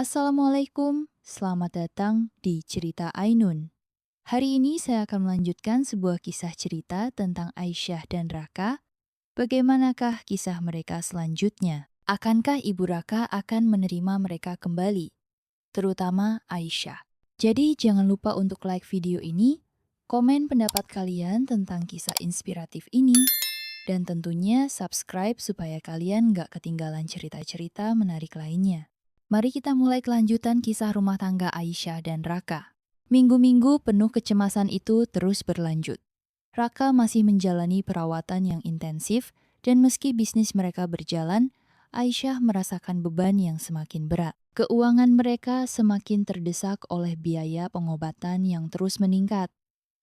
Assalamualaikum, selamat datang di Cerita Ainun. Hari ini saya akan melanjutkan sebuah kisah cerita tentang Aisyah dan Raka. Bagaimanakah kisah mereka selanjutnya? Akankah Ibu Raka akan menerima mereka kembali? Terutama Aisyah. Jadi jangan lupa untuk like video ini, komen pendapat kalian tentang kisah inspiratif ini, dan tentunya subscribe supaya kalian gak ketinggalan cerita-cerita menarik lainnya. Mari kita mulai kelanjutan kisah rumah tangga Aisyah dan Raka. Minggu-minggu penuh kecemasan itu terus berlanjut. Raka masih menjalani perawatan yang intensif dan meski bisnis mereka berjalan, Aisyah merasakan beban yang semakin berat. Keuangan mereka semakin terdesak oleh biaya pengobatan yang terus meningkat.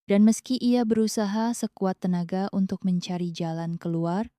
Dan meski ia berusaha sekuat tenaga untuk mencari jalan keluar,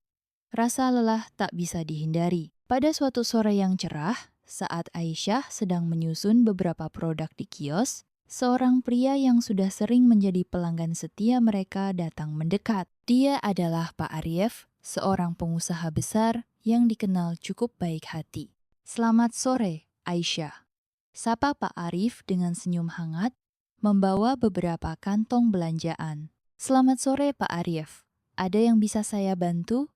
rasa lelah tak bisa dihindari. Pada suatu sore yang cerah, saat Aisyah sedang menyusun beberapa produk di kios, seorang pria yang sudah sering menjadi pelanggan setia mereka datang mendekat. Dia adalah Pak Arif, seorang pengusaha besar yang dikenal cukup baik hati. "Selamat sore, Aisyah," sapa Pak Arif dengan senyum hangat, membawa beberapa kantong belanjaan. "Selamat sore, Pak Arif. Ada yang bisa saya bantu?"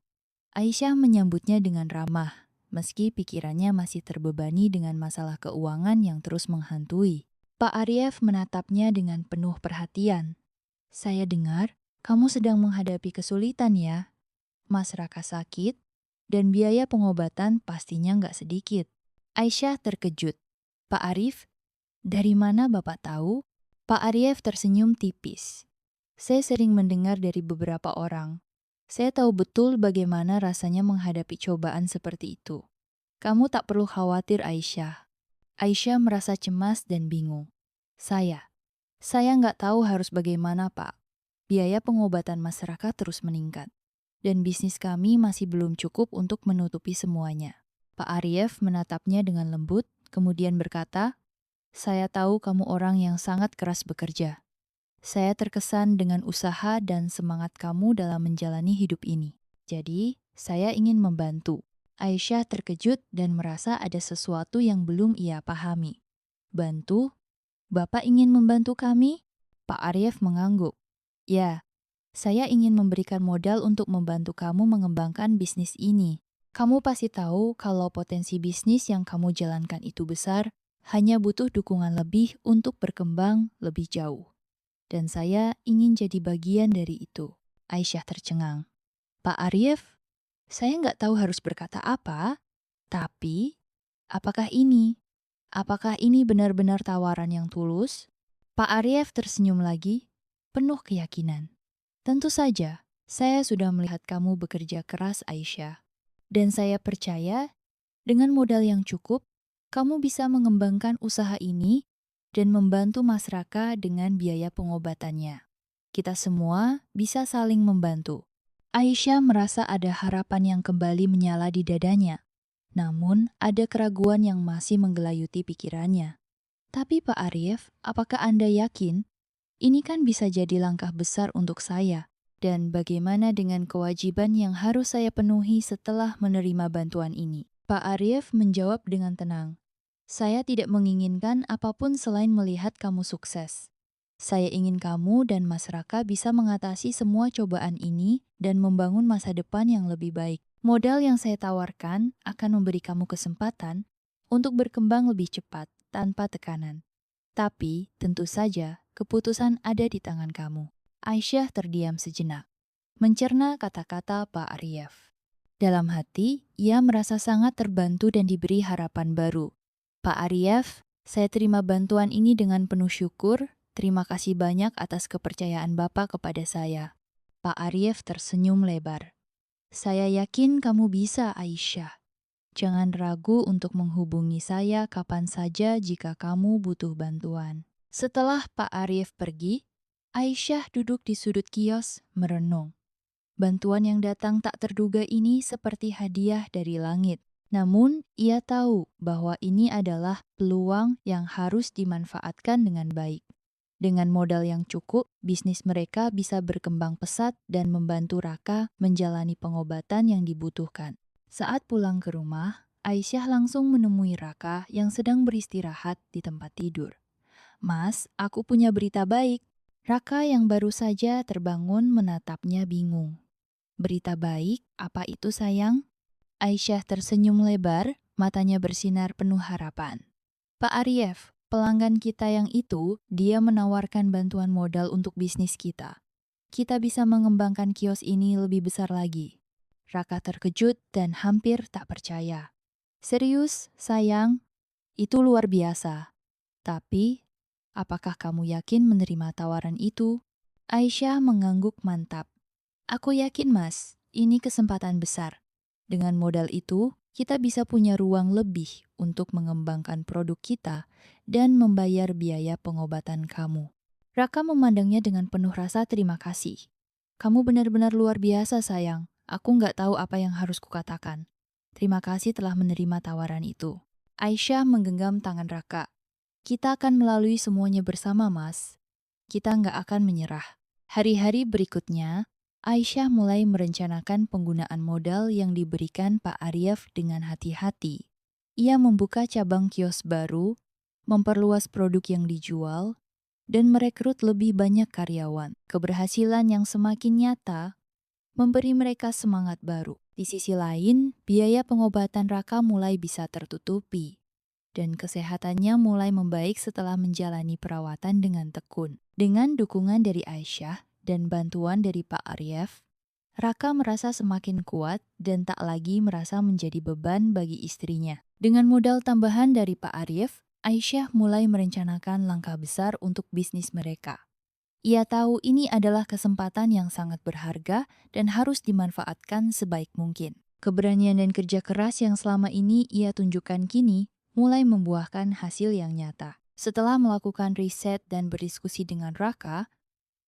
Aisyah menyambutnya dengan ramah, meski pikirannya masih terbebani dengan masalah keuangan yang terus menghantui. Pak Arif menatapnya dengan penuh perhatian. "Saya dengar kamu sedang menghadapi kesulitan ya? Mas Raka sakit, dan biaya pengobatan pastinya nggak sedikit." Aisyah terkejut. "Pak Arif, dari mana Bapak tahu?" Pak Arif tersenyum tipis. "Saya sering mendengar dari beberapa orang. Saya tahu betul bagaimana rasanya menghadapi cobaan seperti itu. Kamu tak perlu khawatir, Aisyah." Aisyah merasa cemas dan bingung. Saya nggak tahu harus bagaimana, Pak. Biaya pengobatan masyarakat terus meningkat. Dan bisnis kami masih belum cukup untuk menutupi semuanya." Pak Arif menatapnya dengan lembut, kemudian berkata, "Saya tahu kamu orang yang sangat keras bekerja. Saya terkesan dengan usaha dan semangat kamu dalam menjalani hidup ini. Jadi, saya ingin membantu." Aisyah terkejut dan merasa ada sesuatu yang belum ia pahami. "Bantu? Bapak ingin membantu kami?" Pak Arif mengangguk. "Ya, saya ingin memberikan modal untuk membantu kamu mengembangkan bisnis ini. Kamu pasti tahu kalau potensi bisnis yang kamu jalankan itu besar, hanya butuh dukungan lebih untuk berkembang lebih jauh. Dan saya ingin jadi bagian dari itu." Aisyah tercengang. "Pak Arif, saya nggak tahu harus berkata apa, tapi apakah ini benar-benar tawaran yang tulus?" Pak Arif tersenyum lagi, penuh keyakinan. "Tentu saja, saya sudah melihat kamu bekerja keras, Aisyah. Dan saya percaya, dengan modal yang cukup, kamu bisa mengembangkan usaha ini dan membantu Mas Raka dengan biaya pengobatannya. Kita semua bisa saling membantu." Aisyah merasa ada harapan yang kembali menyala di dadanya. Namun, ada keraguan yang masih menggelayuti pikirannya. "Tapi Pak Arif, apakah Anda yakin? Ini kan bisa jadi langkah besar untuk saya. Dan bagaimana dengan kewajiban yang harus saya penuhi setelah menerima bantuan ini?" Pak Arif menjawab dengan tenang. "Saya tidak menginginkan apapun selain melihat kamu sukses. Saya ingin kamu dan Mas Raka bisa mengatasi semua cobaan ini dan membangun masa depan yang lebih baik. Modal yang saya tawarkan akan memberi kamu kesempatan untuk berkembang lebih cepat tanpa tekanan. Tapi, tentu saja, keputusan ada di tangan kamu." Aisyah terdiam sejenak, mencerna kata-kata Pak Arif. Dalam hati, ia merasa sangat terbantu dan diberi harapan baru. "Pak Arif, saya terima bantuan ini dengan penuh syukur. Terima kasih banyak atas kepercayaan Bapak kepada saya." Pak Arif tersenyum lebar. "Saya yakin kamu bisa, Aisyah. Jangan ragu untuk menghubungi saya kapan saja jika kamu butuh bantuan." Setelah Pak Arif pergi, Aisyah duduk di sudut kios merenung. Bantuan yang datang tak terduga ini seperti hadiah dari langit. Namun, ia tahu bahwa ini adalah peluang yang harus dimanfaatkan dengan baik. Dengan modal yang cukup, bisnis mereka bisa berkembang pesat dan membantu Raka menjalani pengobatan yang dibutuhkan. Saat pulang ke rumah, Aisyah langsung menemui Raka yang sedang beristirahat di tempat tidur. "Mas, aku punya berita baik." Raka yang baru saja terbangun menatapnya bingung. "Berita baik? Apa itu, sayang?" Aisyah tersenyum lebar, matanya bersinar penuh harapan. "Pak Arief, pelanggan kita yang itu, dia menawarkan bantuan modal untuk bisnis kita. Kita bisa mengembangkan kios ini lebih besar lagi." Raka terkejut dan hampir tak percaya. "Serius, sayang? Itu luar biasa. Tapi, apakah kamu yakin menerima tawaran itu?" Aisyah mengangguk mantap. "Aku yakin, Mas. Ini kesempatan besar. Dengan modal itu, kita bisa punya ruang lebih untuk mengembangkan produk kita dan membayar biaya pengobatan kamu." Raka memandangnya dengan penuh rasa terima kasih. "Kamu benar-benar luar biasa, sayang. Aku nggak tahu apa yang harus kukatakan. Terima kasih telah menerima tawaran itu." Aisyah menggenggam tangan Raka. "Kita akan melalui semuanya bersama, Mas. Kita nggak akan menyerah." Hari-hari berikutnya, Aisyah mulai merencanakan penggunaan modal yang diberikan Pak Arief dengan hati-hati. Ia membuka cabang kios baru, memperluas produk yang dijual, dan merekrut lebih banyak karyawan. Keberhasilan yang semakin nyata memberi mereka semangat baru. Di sisi lain, biaya pengobatan Raka mulai bisa tertutupi, dan kesehatannya mulai membaik setelah menjalani perawatan dengan tekun. Dengan dukungan dari Aisyah dan bantuan dari Pak Arief, Raka merasa semakin kuat dan tak lagi merasa menjadi beban bagi istrinya. Dengan modal tambahan dari Pak Arief, Aisyah mulai merencanakan langkah besar untuk bisnis mereka. Ia tahu ini adalah kesempatan yang sangat berharga dan harus dimanfaatkan sebaik mungkin. Keberanian dan kerja keras yang selama ini ia tunjukkan kini mulai membuahkan hasil yang nyata. Setelah melakukan riset dan berdiskusi dengan Raka,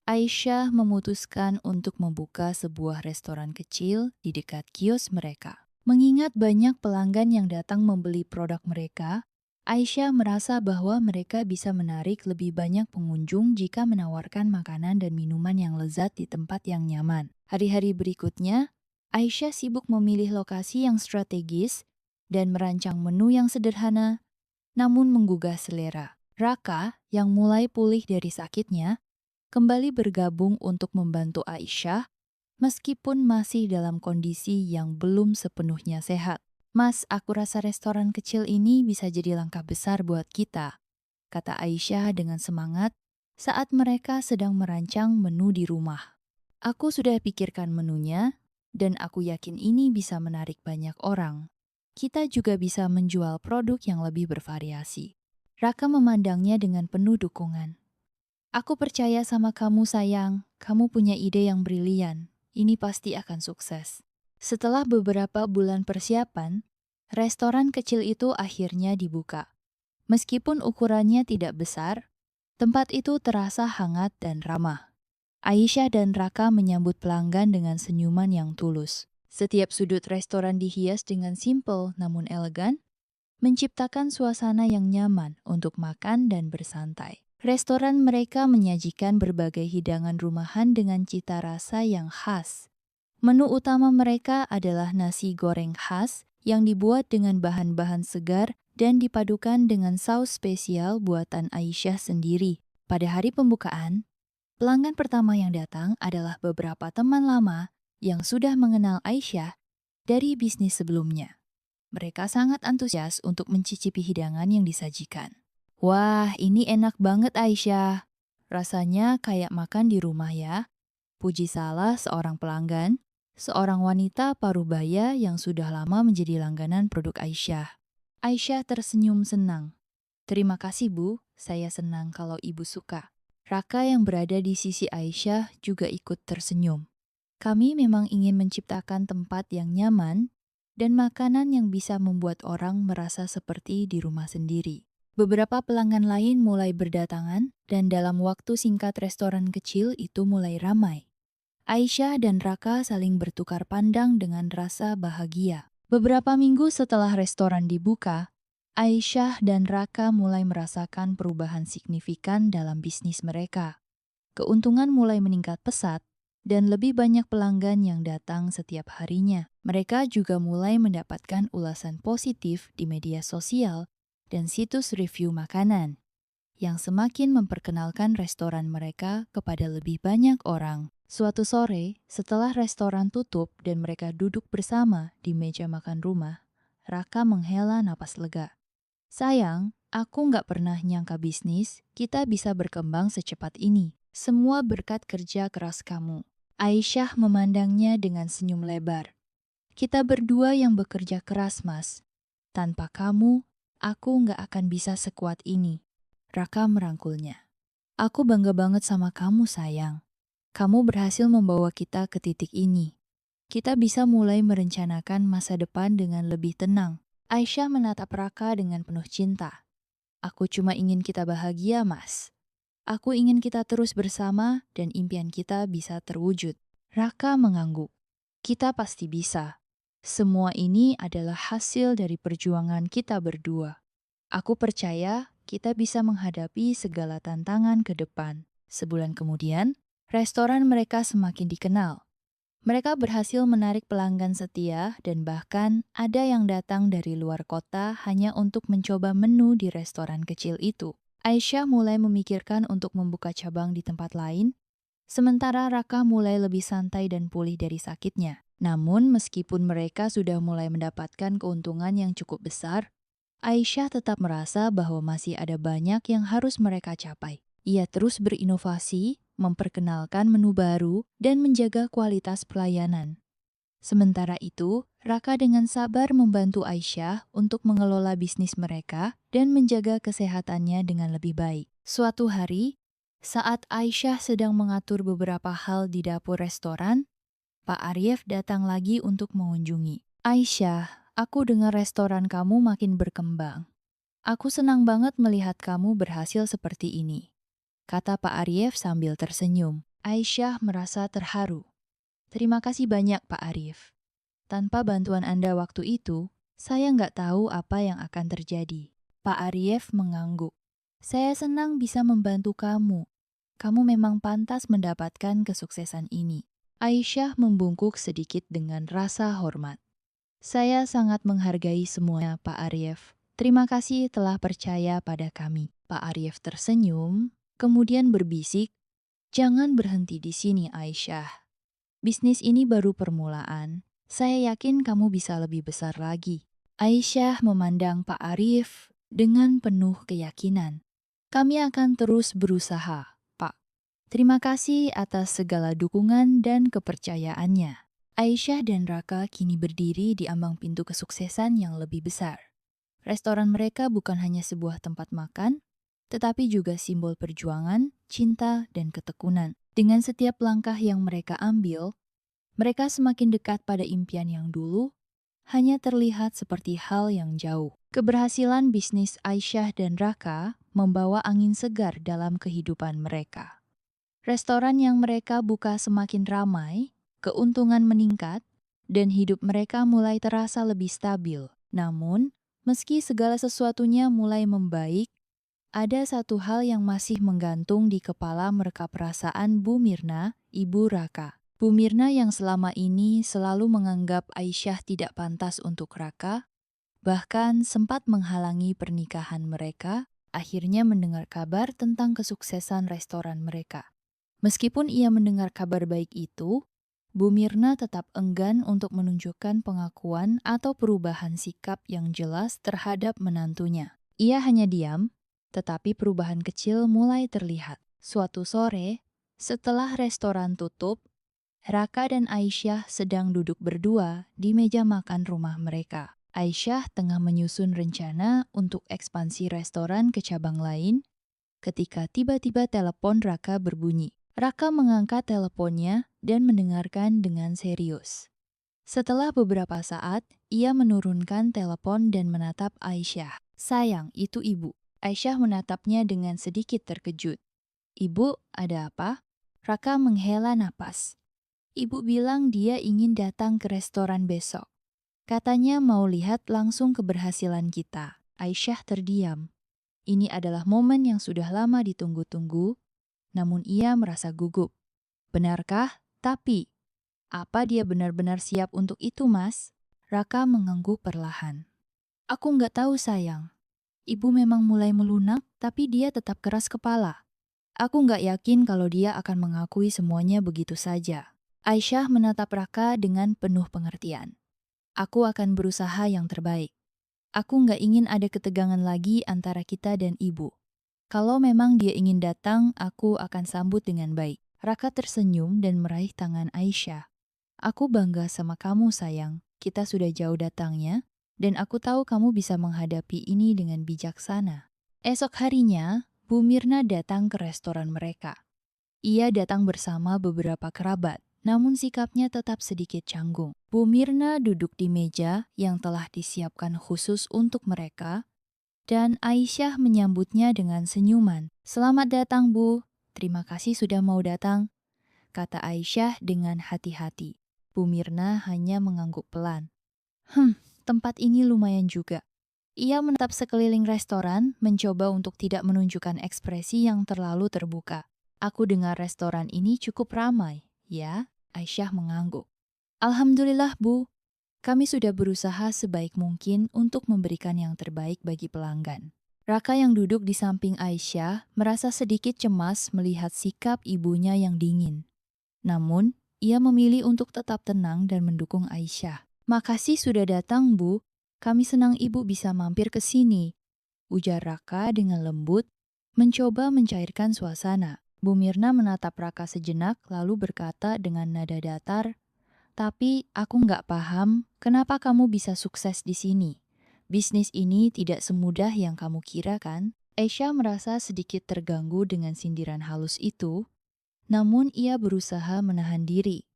Aisyah memutuskan untuk membuka sebuah restoran kecil di dekat kios mereka. Mengingat banyak pelanggan yang datang membeli produk mereka, Aisyah merasa bahwa mereka bisa menarik lebih banyak pengunjung jika menawarkan makanan dan minuman yang lezat di tempat yang nyaman. Hari-hari berikutnya, Aisyah sibuk memilih lokasi yang strategis dan merancang menu yang sederhana, namun menggugah selera. Raka, yang mulai pulih dari sakitnya, kembali bergabung untuk membantu Aisyah, meskipun masih dalam kondisi yang belum sepenuhnya sehat. "Mas, aku rasa restoran kecil ini bisa jadi langkah besar buat kita," kata Aisyah dengan semangat saat mereka sedang merancang menu di rumah. "Aku sudah pikirkan menunya, dan aku yakin ini bisa menarik banyak orang. Kita juga bisa menjual produk yang lebih bervariasi." Raka memandangnya dengan penuh dukungan. "Aku percaya sama kamu, sayang. Kamu punya ide yang brilian. Ini pasti akan sukses." Setelah beberapa bulan persiapan, restoran kecil itu akhirnya dibuka. Meskipun ukurannya tidak besar, tempat itu terasa hangat dan ramah. Aisyah dan Raka menyambut pelanggan dengan senyuman yang tulus. Setiap sudut restoran dihias dengan simpel namun elegan, menciptakan suasana yang nyaman untuk makan dan bersantai. Restoran mereka menyajikan berbagai hidangan rumahan dengan cita rasa yang khas. Menu utama mereka adalah nasi goreng khas yang dibuat dengan bahan-bahan segar dan dipadukan dengan saus spesial buatan Aisyah sendiri. Pada hari pembukaan, pelanggan pertama yang datang adalah beberapa teman lama yang sudah mengenal Aisyah dari bisnis sebelumnya. Mereka sangat antusias untuk mencicipi hidangan yang disajikan. "Wah, ini enak banget, Aisyah. Rasanya kayak makan di rumah ya," puji salah seorang pelanggan, seorang wanita parubaya yang sudah lama menjadi langganan produk Aisyah. Aisyah tersenyum senang. "Terima kasih, Bu. Saya senang kalau Ibu suka." Raka yang berada di sisi Aisyah juga ikut tersenyum. "Kami memang ingin menciptakan tempat yang nyaman dan makanan yang bisa membuat orang merasa seperti di rumah sendiri." Beberapa pelanggan lain mulai berdatangan dan dalam waktu singkat restoran kecil itu mulai ramai. Aisyah dan Raka saling bertukar pandang dengan rasa bahagia. Beberapa minggu setelah restoran dibuka, Aisyah dan Raka mulai merasakan perubahan signifikan dalam bisnis mereka. Keuntungan mulai meningkat pesat, dan lebih banyak pelanggan yang datang setiap harinya. Mereka juga mulai mendapatkan ulasan positif di media sosial dan situs review makanan, yang semakin memperkenalkan restoran mereka kepada lebih banyak orang. Suatu sore, setelah restoran tutup dan mereka duduk bersama di meja makan rumah, Raka menghela napas lega. Sayang, aku nggak pernah nyangka bisnis kita bisa berkembang secepat ini. Semua berkat kerja keras kamu. Aisyah memandangnya dengan senyum lebar. Kita berdua yang bekerja keras, Mas. Tanpa kamu, aku nggak akan bisa sekuat ini. Raka merangkulnya. Aku bangga banget sama kamu, sayang. Kamu berhasil membawa kita ke titik ini. Kita bisa mulai merencanakan masa depan dengan lebih tenang. Aisyah menatap Raka dengan penuh cinta. Aku cuma ingin kita bahagia, Mas. Aku ingin kita terus bersama dan impian kita bisa terwujud. Raka mengangguk. Kita pasti bisa. Semua ini adalah hasil dari perjuangan kita berdua. Aku percaya kita bisa menghadapi segala tantangan ke depan. Sebulan kemudian, restoran mereka semakin dikenal. Mereka berhasil menarik pelanggan setia dan bahkan ada yang datang dari luar kota hanya untuk mencoba menu di restoran kecil itu. Aisyah mulai memikirkan untuk membuka cabang di tempat lain, sementara Raka mulai lebih santai dan pulih dari sakitnya. Namun meskipun mereka sudah mulai mendapatkan keuntungan yang cukup besar, Aisyah tetap merasa bahwa masih ada banyak yang harus mereka capai. Ia terus berinovasi, memperkenalkan menu baru, dan menjaga kualitas pelayanan. Sementara itu, Raka dengan sabar membantu Aisyah untuk mengelola bisnis mereka dan menjaga kesehatannya dengan lebih baik. Suatu hari, saat Aisyah sedang mengatur beberapa hal di dapur restoran, Pak Arif datang lagi untuk mengunjungi. Aisyah, aku dengar restoran kamu makin berkembang. Aku senang banget melihat kamu berhasil seperti ini, kata Pak Arif sambil tersenyum. Aisyah merasa terharu. Terima kasih banyak, Pak Arif. Tanpa bantuan Anda waktu itu, saya nggak tahu apa yang akan terjadi. Pak Arif mengangguk. Saya senang bisa membantu kamu. Kamu memang pantas mendapatkan kesuksesan ini. Aisyah membungkuk sedikit dengan rasa hormat. Saya sangat menghargai semuanya, Pak Arif. Terima kasih telah percaya pada kami. Pak Arif tersenyum, kemudian berbisik, jangan berhenti di sini, Aisyah. Bisnis ini baru permulaan. Saya yakin kamu bisa lebih besar lagi. Aisyah memandang Pak Arif dengan penuh keyakinan. Kami akan terus berusaha, Pak. Terima kasih atas segala dukungan dan kepercayaannya. Aisyah dan Raka kini berdiri di ambang pintu kesuksesan yang lebih besar. Restoran mereka bukan hanya sebuah tempat makan, tetapi juga simbol perjuangan, cinta, dan ketekunan. Dengan setiap langkah yang mereka ambil, mereka semakin dekat pada impian yang dulu hanya terlihat seperti hal yang jauh. Keberhasilan bisnis Aisyah dan Raka membawa angin segar dalam kehidupan mereka. Restoran yang mereka buka semakin ramai, keuntungan meningkat, dan hidup mereka mulai terasa lebih stabil. Namun, meski segala sesuatunya mulai membaik, ada satu hal yang masih menggantung di kepala mereka perasaan Bu Mirna, ibu Raka. Bu Mirna yang selama ini selalu menganggap Aisyah tidak pantas untuk Raka, bahkan sempat menghalangi pernikahan mereka, akhirnya mendengar kabar tentang kesuksesan restoran mereka. Meskipun ia mendengar kabar baik itu, Bu Mirna tetap enggan untuk menunjukkan pengakuan atau perubahan sikap yang jelas terhadap menantunya. Ia hanya diam, tetapi perubahan kecil mulai terlihat. Suatu sore, setelah restoran tutup, Raka dan Aisyah sedang duduk berdua di meja makan rumah mereka. Aisyah tengah menyusun rencana untuk ekspansi restoran ke cabang lain ketika tiba-tiba telepon Raka berbunyi. Raka mengangkat teleponnya dan mendengarkan dengan serius. Setelah beberapa saat, ia menurunkan telepon dan menatap Aisyah. Sayang, itu ibu. Aisyah menatapnya dengan sedikit terkejut. Ibu, ada apa? Raka menghela napas. Ibu bilang dia ingin datang ke restoran besok. Katanya mau lihat langsung keberhasilan kita. Aisyah terdiam. Ini adalah momen yang sudah lama ditunggu-tunggu, namun ia merasa gugup. Benarkah? Tapi, apa dia benar-benar siap untuk itu, Mas? Raka mengangguk perlahan. Aku nggak tahu, sayang. Ibu memang mulai melunak, tapi dia tetap keras kepala. Aku nggak yakin kalau dia akan mengakui semuanya begitu saja. Aisyah menatap Raka dengan penuh pengertian. Aku akan berusaha yang terbaik. Aku nggak ingin ada ketegangan lagi antara kita dan ibu. Kalau memang dia ingin datang, aku akan sambut dengan baik. Raka tersenyum dan meraih tangan Aisyah. Aku bangga sama kamu, sayang. Kita sudah jauh datangnya, dan aku tahu kamu bisa menghadapi ini dengan bijaksana. Esok harinya, Bu Mirna datang ke restoran mereka. Ia datang bersama beberapa kerabat, namun sikapnya tetap sedikit canggung. Bu Mirna duduk di meja yang telah disiapkan khusus untuk mereka, dan Aisyah menyambutnya dengan senyuman. Selamat datang, Bu. Terima kasih sudah mau datang, kata Aisyah dengan hati-hati. Bu Mirna hanya mengangguk pelan. Tempat ini lumayan juga. Ia menatap sekeliling restoran, mencoba untuk tidak menunjukkan ekspresi yang terlalu terbuka. Aku dengar restoran ini cukup ramai, ya? Aisyah mengangguk. Alhamdulillah, Bu. Kami sudah berusaha sebaik mungkin untuk memberikan yang terbaik bagi pelanggan. Raka yang duduk di samping Aisyah merasa sedikit cemas melihat sikap ibunya yang dingin. Namun, ia memilih untuk tetap tenang dan mendukung Aisyah. Makasih sudah datang, Bu. Kami senang Ibu bisa mampir ke sini, ujar Raka dengan lembut, mencoba mencairkan suasana. Bu Mirna menatap Raka sejenak lalu berkata dengan nada datar, tapi aku nggak paham kenapa kamu bisa sukses di sini. Bisnis ini tidak semudah yang kamu kira kan? Aisyah merasa sedikit terganggu dengan sindiran halus itu, namun ia berusaha menahan diri.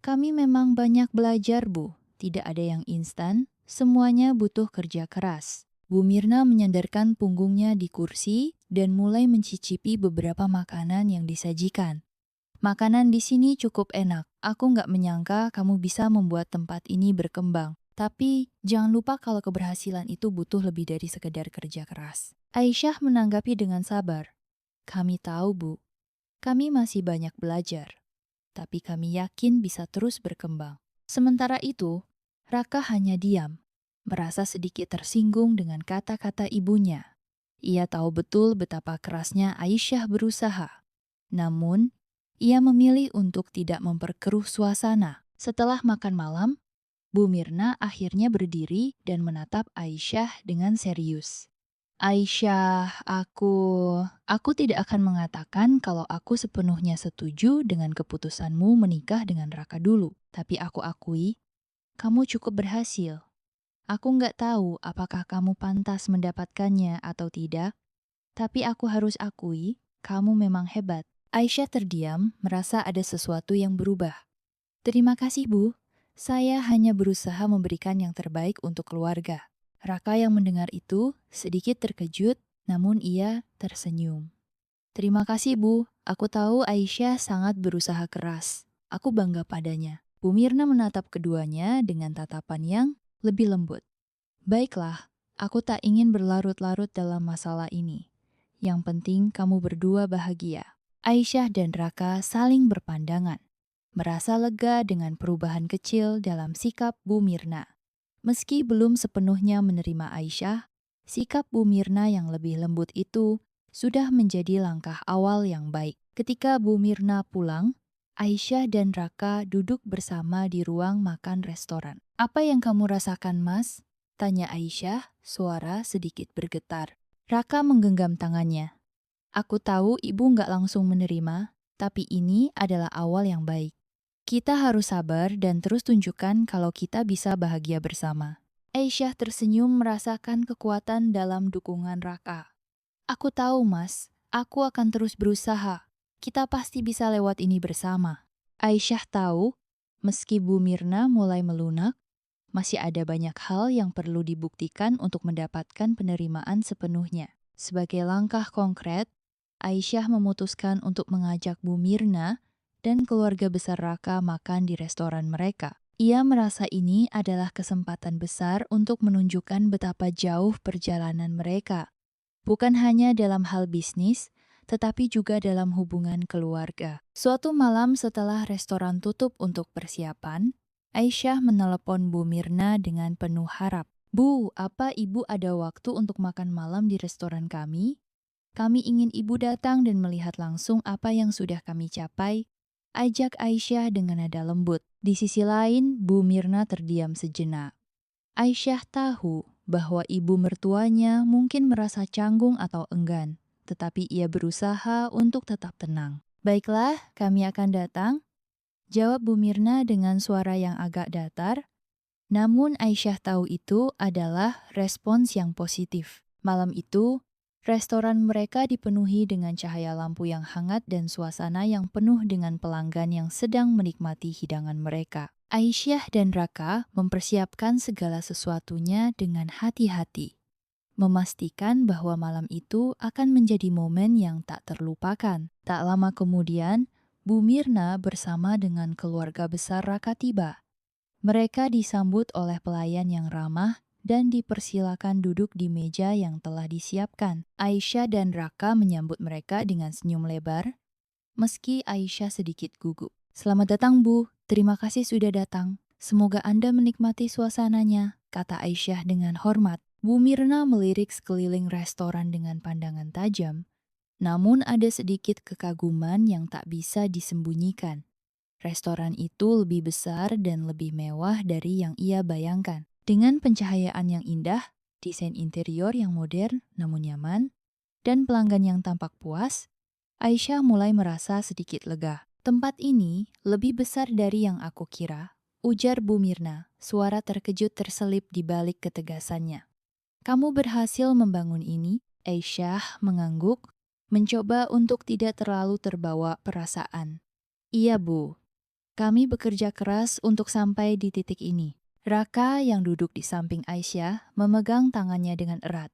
Kami memang banyak belajar, Bu. Tidak ada yang instan, semuanya butuh kerja keras. Bu Mirna menyandarkan punggungnya di kursi dan mulai mencicipi beberapa makanan yang disajikan. Makanan di sini cukup enak. Aku nggak menyangka kamu bisa membuat tempat ini berkembang. Tapi jangan lupa kalau keberhasilan itu butuh lebih dari sekedar kerja keras. Aisyah menanggapi dengan sabar. Kami tahu, Bu. Kami masih banyak belajar. Tapi kami yakin bisa terus berkembang. Sementara itu, Raka hanya diam, merasa sedikit tersinggung dengan kata-kata ibunya. Ia tahu betul betapa kerasnya Aisyah berusaha. Namun, ia memilih untuk tidak memperkeruh suasana. Setelah makan malam, Bu Mirna akhirnya berdiri dan menatap Aisyah dengan serius. Aisyah, aku tidak akan mengatakan kalau aku sepenuhnya setuju dengan keputusanmu menikah dengan Raka dulu. Tapi aku akui, kamu cukup berhasil. Aku nggak tahu apakah kamu pantas mendapatkannya atau tidak, tapi aku harus akui, kamu memang hebat. Aisyah terdiam, merasa ada sesuatu yang berubah. Terima kasih, Bu. Saya hanya berusaha memberikan yang terbaik untuk keluarga. Raka yang mendengar itu sedikit terkejut, namun ia tersenyum. Terima kasih, Bu. Aku tahu Aisyah sangat berusaha keras. Aku bangga padanya. Bu Mirna menatap keduanya dengan tatapan yang lebih lembut. Baiklah, aku tak ingin berlarut-larut dalam masalah ini. Yang penting kamu berdua bahagia. Aisyah dan Raka saling berpandangan, merasa lega dengan perubahan kecil dalam sikap Bu Mirna. Meski belum sepenuhnya menerima Aisyah, sikap Bu Mirna yang lebih lembut itu sudah menjadi langkah awal yang baik. Ketika Bu Mirna pulang, Aisyah dan Raka duduk bersama di ruang makan restoran. Apa yang kamu rasakan, Mas? Tanya Aisyah, suara sedikit bergetar. Raka menggenggam tangannya. Aku tahu ibu nggak langsung menerima, tapi ini adalah awal yang baik. Kita harus sabar dan terus tunjukkan kalau kita bisa bahagia bersama. Aisyah tersenyum merasakan kekuatan dalam dukungan Raka. Aku tahu, Mas. Aku akan terus berusaha. Kita pasti bisa lewat ini bersama. Aisyah tahu, meski Bu Mirna mulai melunak, masih ada banyak hal yang perlu dibuktikan untuk mendapatkan penerimaan sepenuhnya. Sebagai langkah konkret, Aisyah memutuskan untuk mengajak Bu Mirna dan keluarga besar Raka makan di restoran mereka. Ia merasa ini adalah kesempatan besar untuk menunjukkan betapa jauh perjalanan mereka. Bukan hanya dalam hal bisnis, tetapi juga dalam hubungan keluarga. Suatu malam setelah restoran tutup untuk persiapan, Aisyah menelepon Bu Mirna dengan penuh harap. "Bu, apa Ibu ada waktu untuk makan malam di restoran kami? Kami ingin Ibu datang dan melihat langsung apa yang sudah kami capai," ajak Aisyah dengan nada lembut. Di sisi lain, Bu Mirna terdiam sejenak. Aisyah tahu bahwa ibu mertuanya mungkin merasa canggung atau enggan, tetapi ia berusaha untuk tetap tenang. "Baiklah, kami akan datang," jawab Bu Mirna dengan suara yang agak datar. Namun Aisyah tahu itu adalah respons yang positif. Malam itu, restoran mereka dipenuhi dengan cahaya lampu yang hangat dan suasana yang penuh dengan pelanggan yang sedang menikmati hidangan mereka. Aisyah dan Raka mempersiapkan segala sesuatunya dengan hati-hati, memastikan bahwa malam itu akan menjadi momen yang tak terlupakan. Tak lama kemudian, Bu Mirna bersama dengan keluarga besar Raka tiba. Mereka disambut oleh pelayan yang ramah dan dipersilakan duduk di meja yang telah disiapkan. Aisyah dan Raka menyambut mereka dengan senyum lebar, meski Aisyah sedikit gugup. "Selamat datang, Bu. Terima kasih sudah datang. Semoga Anda menikmati suasananya," kata Aisyah dengan hormat. Bu Mirna melirik sekeliling restoran dengan pandangan tajam, namun ada sedikit kekaguman yang tak bisa disembunyikan. Restoran itu lebih besar dan lebih mewah dari yang ia bayangkan. Dengan pencahayaan yang indah, desain interior yang modern namun nyaman, dan pelanggan yang tampak puas, Aisyah mulai merasa sedikit lega. "Tempat ini lebih besar dari yang aku kira," ujar Bu Mirna, suara terkejut terselip di balik ketegasannya. "Kamu berhasil membangun ini?" Aisyah mengangguk, mencoba untuk tidak terlalu terbawa perasaan. "Iya, Bu. Kami bekerja keras untuk sampai di titik ini." Raka yang duduk di samping Aisyah memegang tangannya dengan erat.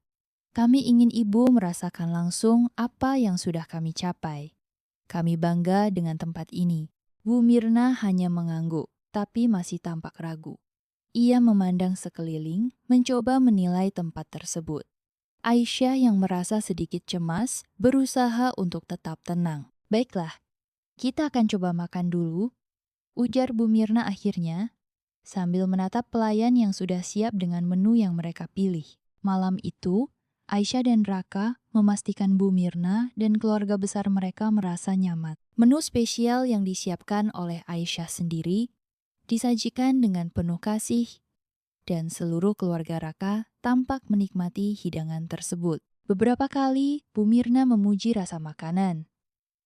"Kami ingin Ibu merasakan langsung apa yang sudah kami capai. Kami bangga dengan tempat ini." Bu Mirna hanya mengangguk, tapi masih tampak ragu. Ia memandang sekeliling, mencoba menilai tempat tersebut. Aisyah yang merasa sedikit cemas, berusaha untuk tetap tenang. "Baiklah, kita akan coba makan dulu," ujar Bu Mirna akhirnya, sambil menatap pelayan yang sudah siap dengan menu yang mereka pilih. Malam itu, Aisyah dan Raka memastikan Bu Mirna dan keluarga besar mereka merasa nyaman. Menu spesial yang disiapkan oleh Aisyah sendiri disajikan dengan penuh kasih, dan seluruh keluarga Raka tampak menikmati hidangan tersebut. Beberapa kali Bu Mirna memuji rasa makanan,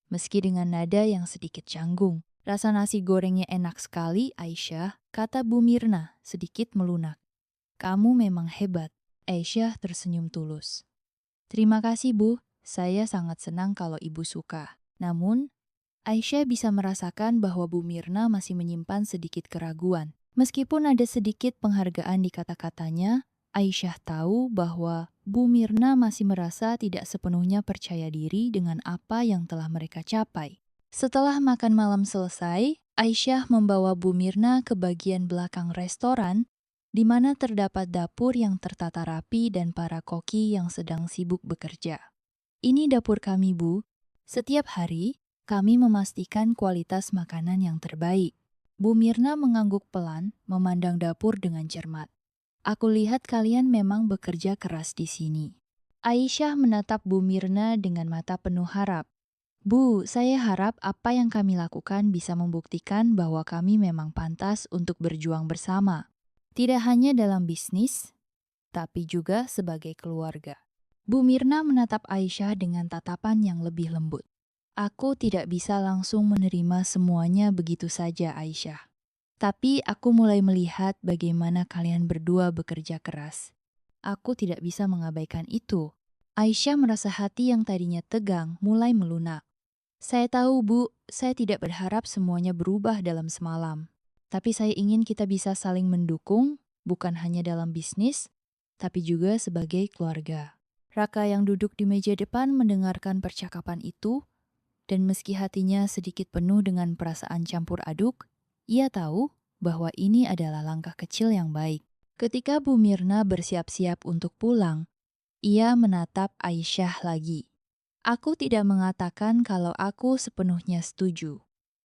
meski dengan nada yang sedikit canggung. "Rasa nasi gorengnya enak sekali, Aisyah," kata Bu Mirna sedikit melunak. "Kamu memang hebat." Aisyah tersenyum tulus. "Terima kasih, Bu. Saya sangat senang kalau Ibu suka." Namun, Aisyah bisa merasakan bahwa Bu Mirna masih menyimpan sedikit keraguan. Meskipun ada sedikit penghargaan di kata-katanya, Aisyah tahu bahwa Bu Mirna masih merasa tidak sepenuhnya percaya diri dengan apa yang telah mereka capai. Setelah makan malam selesai, Aisyah membawa Bu Mirna ke bagian belakang restoran, di mana terdapat dapur yang tertata rapi dan para koki yang sedang sibuk bekerja. "Ini dapur kami, Bu. Setiap hari, kami memastikan kualitas makanan yang terbaik." Bu Mirna mengangguk pelan, memandang dapur dengan cermat. "Aku lihat kalian memang bekerja keras di sini." Aisyah menatap Bu Mirna dengan mata penuh harap. "Bu, saya harap apa yang kami lakukan bisa membuktikan bahwa kami memang pantas untuk berjuang bersama. Tidak hanya dalam bisnis, tapi juga sebagai keluarga." Bu Mirna menatap Aisyah dengan tatapan yang lebih lembut. "Aku tidak bisa langsung menerima semuanya begitu saja, Aisyah. Tapi aku mulai melihat bagaimana kalian berdua bekerja keras. Aku tidak bisa mengabaikan itu." Aisyah merasa hati yang tadinya tegang mulai melunak. "Saya tahu, Bu, saya tidak berharap semuanya berubah dalam semalam. Tapi saya ingin kita bisa saling mendukung, bukan hanya dalam bisnis, tapi juga sebagai keluarga." Raka yang duduk di meja depan mendengarkan percakapan itu, dan meski hatinya sedikit penuh dengan perasaan campur aduk, ia tahu bahwa ini adalah langkah kecil yang baik. Ketika Bu Mirna bersiap-siap untuk pulang, ia menatap Aisyah lagi. Aku tidak mengatakan kalau aku sepenuhnya setuju,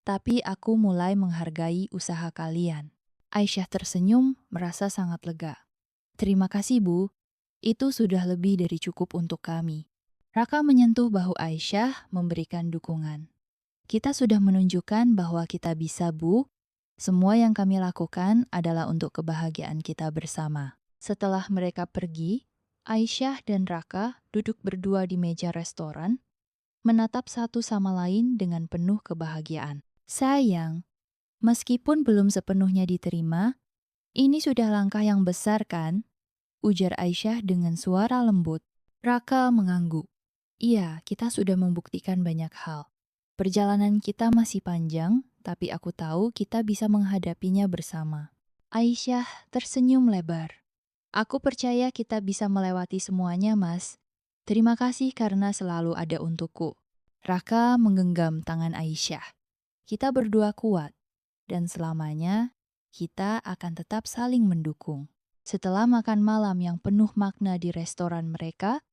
tapi aku mulai menghargai usaha kalian. Aisyah tersenyum, merasa sangat lega. Terima kasih, Bu. Itu sudah lebih dari cukup untuk kami. Raka menyentuh bahu Aisyah, memberikan dukungan. Kita sudah menunjukkan bahwa kita bisa, Bu. Semua yang kami lakukan adalah untuk kebahagiaan kita bersama. Setelah mereka pergi, Aisyah dan Raka duduk berdua di meja restoran, menatap satu sama lain dengan penuh kebahagiaan. Sayang, meskipun belum sepenuhnya diterima, ini sudah langkah yang besar kan? Ujar Aisyah dengan suara lembut. Raka mengangguk. Iya, kita sudah membuktikan banyak hal. Perjalanan kita masih panjang, tapi aku tahu kita bisa menghadapinya bersama. Aisyah tersenyum lebar. Aku percaya kita bisa melewati semuanya, Mas. Terima kasih karena selalu ada untukku. Raka menggenggam tangan Aisyah. Kita berdua kuat, dan selamanya kita akan tetap saling mendukung. Setelah makan malam yang penuh makna di restoran mereka,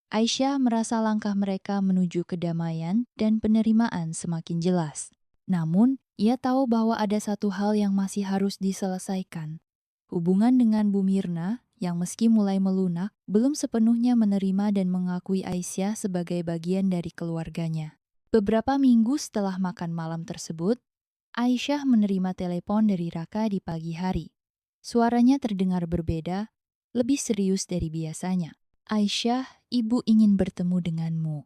Aisyah merasa langkah mereka menuju kedamaian dan penerimaan semakin jelas. Namun, ia tahu bahwa ada satu hal yang masih harus diselesaikan. Hubungan dengan Bu Mirna, yang meski mulai melunak, belum sepenuhnya menerima dan mengakui Aisyah sebagai bagian dari keluarganya. Beberapa minggu setelah makan malam tersebut, Aisyah menerima telepon dari Raka di pagi hari. Suaranya terdengar berbeda, lebih serius dari biasanya. Aisyah, ibu ingin bertemu denganmu.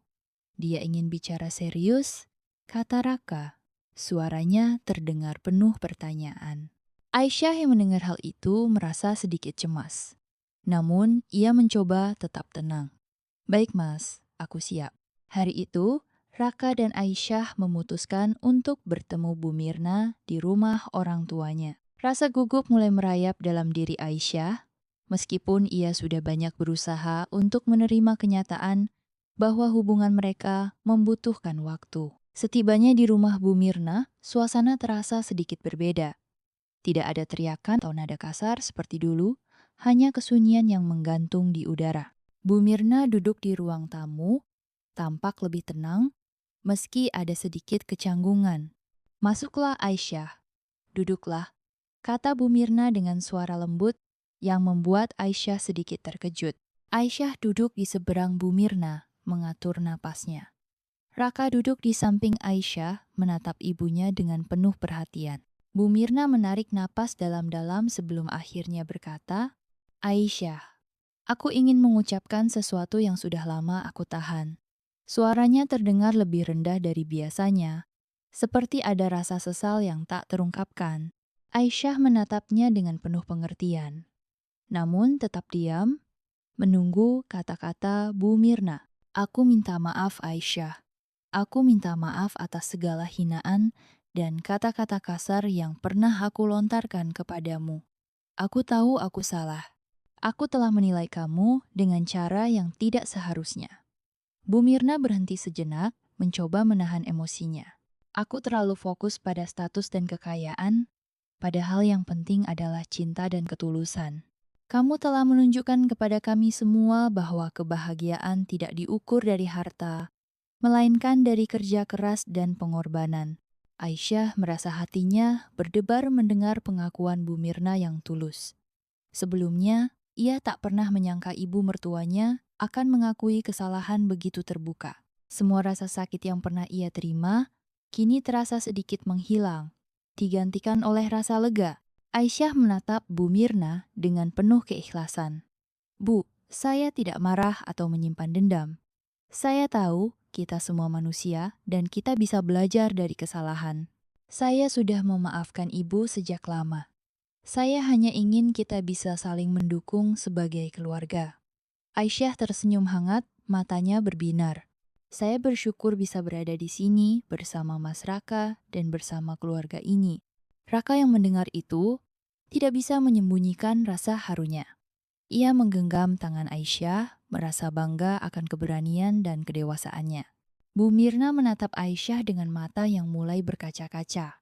Dia ingin bicara serius, kata Raka. Suaranya terdengar penuh pertanyaan. Aisyah yang mendengar hal itu merasa sedikit cemas. Namun, ia mencoba tetap tenang. Baik mas, aku siap. Hari itu, Raka dan Aisyah memutuskan untuk bertemu Bu Mirna di rumah orang tuanya. Rasa gugup mulai merayap dalam diri Aisyah, meskipun ia sudah banyak berusaha untuk menerima kenyataan bahwa hubungan mereka membutuhkan waktu. Setibanya di rumah Bu Mirna, suasana terasa sedikit berbeda. Tidak ada teriakan atau nada kasar seperti dulu, hanya kesunyian yang menggantung di udara. Bu Mirna duduk di ruang tamu, tampak lebih tenang, meski ada sedikit kecanggungan. Masuklah Aisyah, duduklah, kata Bu Mirna dengan suara lembut yang membuat Aisyah sedikit terkejut. Aisyah duduk di seberang Bu Mirna, mengatur napasnya. Raka duduk di samping Aisyah, menatap ibunya dengan penuh perhatian. Bu Mirna menarik napas dalam-dalam sebelum akhirnya berkata, Aisyah, aku ingin mengucapkan sesuatu yang sudah lama aku tahan. Suaranya terdengar lebih rendah dari biasanya, seperti ada rasa sesal yang tak terungkapkan. Aisyah menatapnya dengan penuh pengertian. Namun tetap diam, menunggu kata-kata Bu Mirna. Aku minta maaf Aisyah. Aku minta maaf atas segala hinaan dan kata-kata kasar yang pernah aku lontarkan kepadamu. Aku tahu aku salah. Aku telah menilai kamu dengan cara yang tidak seharusnya. Bu Mirna berhenti sejenak, mencoba menahan emosinya. Aku terlalu fokus pada status dan kekayaan, padahal yang penting adalah cinta dan ketulusan. Kamu telah menunjukkan kepada kami semua bahwa kebahagiaan tidak diukur dari harta, melainkan dari kerja keras dan pengorbanan. Aisyah merasa hatinya berdebar mendengar pengakuan Bu Mirna yang tulus. Sebelumnya, ia tak pernah menyangka ibu mertuanya akan mengakui kesalahan begitu terbuka. Semua rasa sakit yang pernah ia terima, kini terasa sedikit menghilang, digantikan oleh rasa lega. Aisyah menatap Bu Mirna dengan penuh keikhlasan. Bu, saya tidak marah atau menyimpan dendam. Saya tahu kita semua manusia dan kita bisa belajar dari kesalahan. Saya sudah memaafkan ibu sejak lama. Saya hanya ingin kita bisa saling mendukung sebagai keluarga. Aisyah tersenyum hangat, matanya berbinar. Saya bersyukur bisa berada di sini bersama Mas Raka dan bersama keluarga ini. Raka yang mendengar itu tidak bisa menyembunyikan rasa harunya. Ia menggenggam tangan Aisyah, merasa bangga akan keberanian dan kedewasaannya. Bu Mirna menatap Aisyah dengan mata yang mulai berkaca-kaca.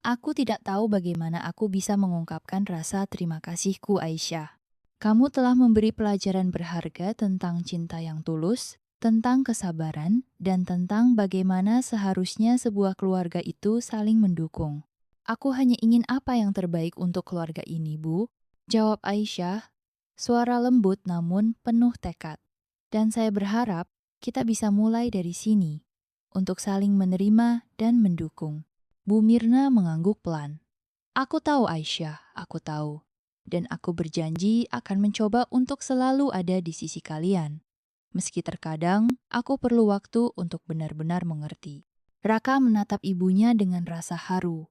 Aku tidak tahu bagaimana aku bisa mengungkapkan rasa terima kasihku, Aisyah. Kamu telah memberi pelajaran berharga tentang cinta yang tulus, tentang kesabaran, dan tentang bagaimana seharusnya sebuah keluarga itu saling mendukung. Aku hanya ingin apa yang terbaik untuk keluarga ini, Bu. Jawab Aisyah, suara lembut namun penuh tekad. Dan saya berharap kita bisa mulai dari sini, untuk saling menerima dan mendukung. Bu Mirna mengangguk pelan. Aku tahu Aisyah, aku tahu. Dan aku berjanji akan mencoba untuk selalu ada di sisi kalian. Meski terkadang aku perlu waktu untuk benar-benar mengerti. Raka menatap ibunya dengan rasa haru.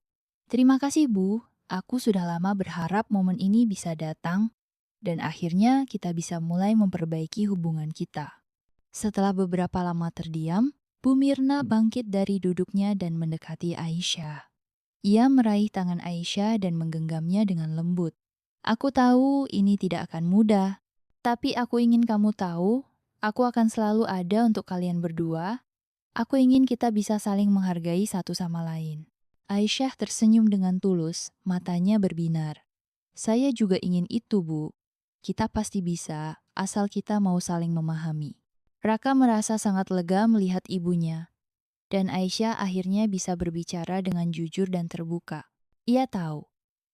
Terima kasih Bu, aku sudah lama berharap momen ini bisa datang dan akhirnya kita bisa mulai memperbaiki hubungan kita. Setelah beberapa lama terdiam, Bu Mirna bangkit dari duduknya dan mendekati Aisyah. Ia meraih tangan Aisyah dan menggenggamnya dengan lembut. Aku tahu ini tidak akan mudah, tapi aku ingin kamu tahu, aku akan selalu ada untuk kalian berdua. Aku ingin kita bisa saling menghargai satu sama lain. Aisyah tersenyum dengan tulus, matanya berbinar. Saya juga ingin itu, Bu. Kita pasti bisa, asal kita mau saling memahami. Raka merasa sangat lega melihat ibunya. Dan Aisyah akhirnya bisa berbicara dengan jujur dan terbuka. Ia tahu,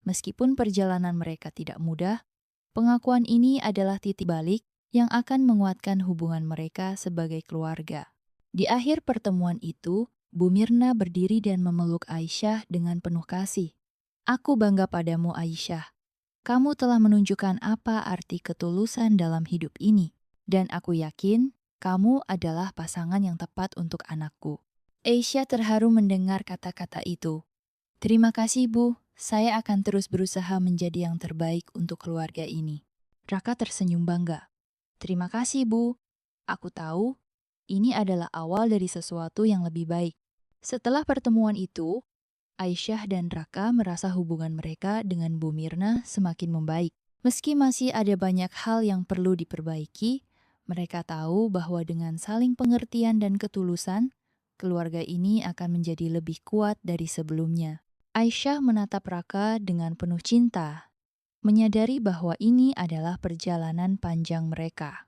meskipun perjalanan mereka tidak mudah, pengakuan ini adalah titik balik yang akan menguatkan hubungan mereka sebagai keluarga. Di akhir pertemuan itu, Bu Mirna berdiri dan memeluk Aisyah dengan penuh kasih. Aku bangga padamu Aisyah. Kamu telah menunjukkan apa arti ketulusan dalam hidup ini. Dan aku yakin kamu adalah pasangan yang tepat untuk anakku. Aisyah terharu mendengar kata-kata itu. Terima kasih Bu, saya akan terus berusaha menjadi yang terbaik untuk keluarga ini. Raka tersenyum bangga. Terima kasih Bu, aku tahu ini adalah awal dari sesuatu yang lebih baik. Setelah pertemuan itu, Aisyah dan Raka merasa hubungan mereka dengan Bu Mirna semakin membaik. Meski masih ada banyak hal yang perlu diperbaiki, mereka tahu bahwa dengan saling pengertian dan ketulusan, keluarga ini akan menjadi lebih kuat dari sebelumnya. Aisyah menatap Raka dengan penuh cinta, menyadari bahwa ini adalah perjalanan panjang mereka.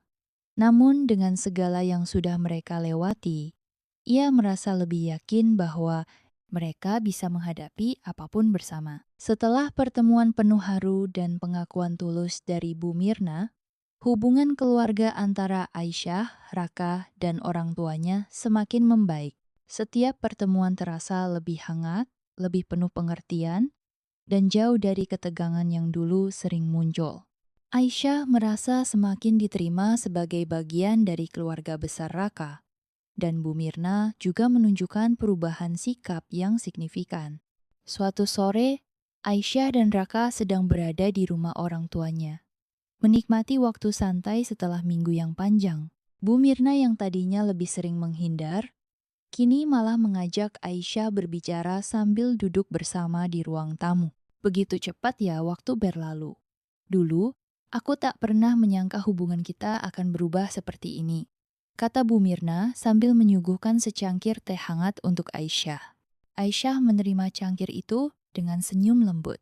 Namun dengan segala yang sudah mereka lewati, ia merasa lebih yakin bahwa mereka bisa menghadapi apapun bersama. Setelah pertemuan penuh haru dan pengakuan tulus dari Bu Mirna, hubungan keluarga antara Aisyah, Raka, dan orang tuanya semakin membaik. Setiap pertemuan terasa lebih hangat, lebih penuh pengertian, dan jauh dari ketegangan yang dulu sering muncul. Aisyah merasa semakin diterima sebagai bagian dari keluarga besar Raka, dan Bu Mirna juga menunjukkan perubahan sikap yang signifikan. Suatu sore, Aisyah dan Raka sedang berada di rumah orang tuanya. Menikmati waktu santai setelah minggu yang panjang, Bu Mirna yang tadinya lebih sering menghindar, kini malah mengajak Aisyah berbicara sambil duduk bersama di ruang tamu. Begitu cepat ya waktu berlalu. Dulu, aku tak pernah menyangka hubungan kita akan berubah seperti ini, kata Bu Mirna sambil menyuguhkan secangkir teh hangat untuk Aisyah. Aisyah menerima cangkir itu dengan senyum lembut.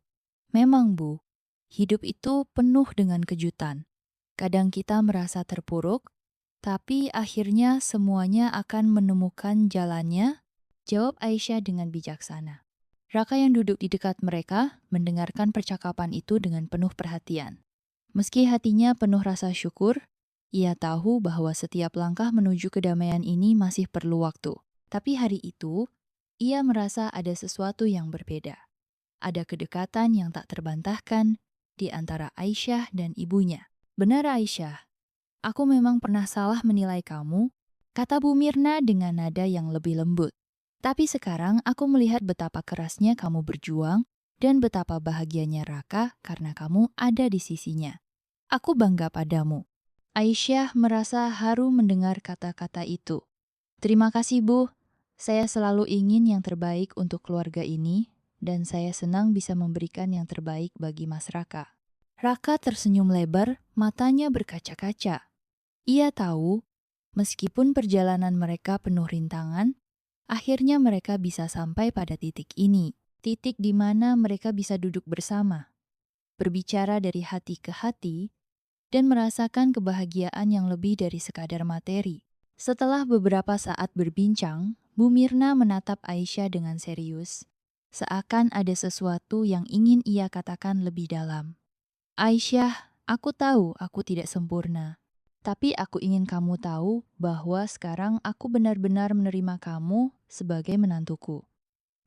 Memang Bu, hidup itu penuh dengan kejutan. Kadang kita merasa terpuruk, tapi akhirnya semuanya akan menemukan jalannya, jawab Aisyah dengan bijaksana. Raka yang duduk di dekat mereka mendengarkan percakapan itu dengan penuh perhatian. Meski hatinya penuh rasa syukur, ia tahu bahwa setiap langkah menuju kedamaian ini masih perlu waktu. Tapi hari itu, ia merasa ada sesuatu yang berbeda. Ada kedekatan yang tak terbantahkan di antara Aisyah dan ibunya. Benar Aisyah, aku memang pernah salah menilai kamu, kata Bu Mirna dengan nada yang lebih lembut. Tapi sekarang aku melihat betapa kerasnya kamu berjuang dan betapa bahagianya Raka karena kamu ada di sisinya. Aku bangga padamu. Aisyah merasa haru mendengar kata-kata itu. Terima kasih Bu, saya selalu ingin yang terbaik untuk keluarga ini dan saya senang bisa memberikan yang terbaik bagi Mas Raka. Raka tersenyum lebar, matanya berkaca-kaca. Ia tahu, meskipun perjalanan mereka penuh rintangan, akhirnya mereka bisa sampai pada titik ini. Titik di mana mereka bisa duduk bersama, berbicara dari hati ke hati, dan merasakan kebahagiaan yang lebih dari sekadar materi. Setelah beberapa saat berbincang, Bu Mirna menatap Aisyah dengan serius, seakan ada sesuatu yang ingin ia katakan lebih dalam. Aisyah, aku tahu aku tidak sempurna. Tapi aku ingin kamu tahu bahwa sekarang aku benar-benar menerima kamu sebagai menantuku.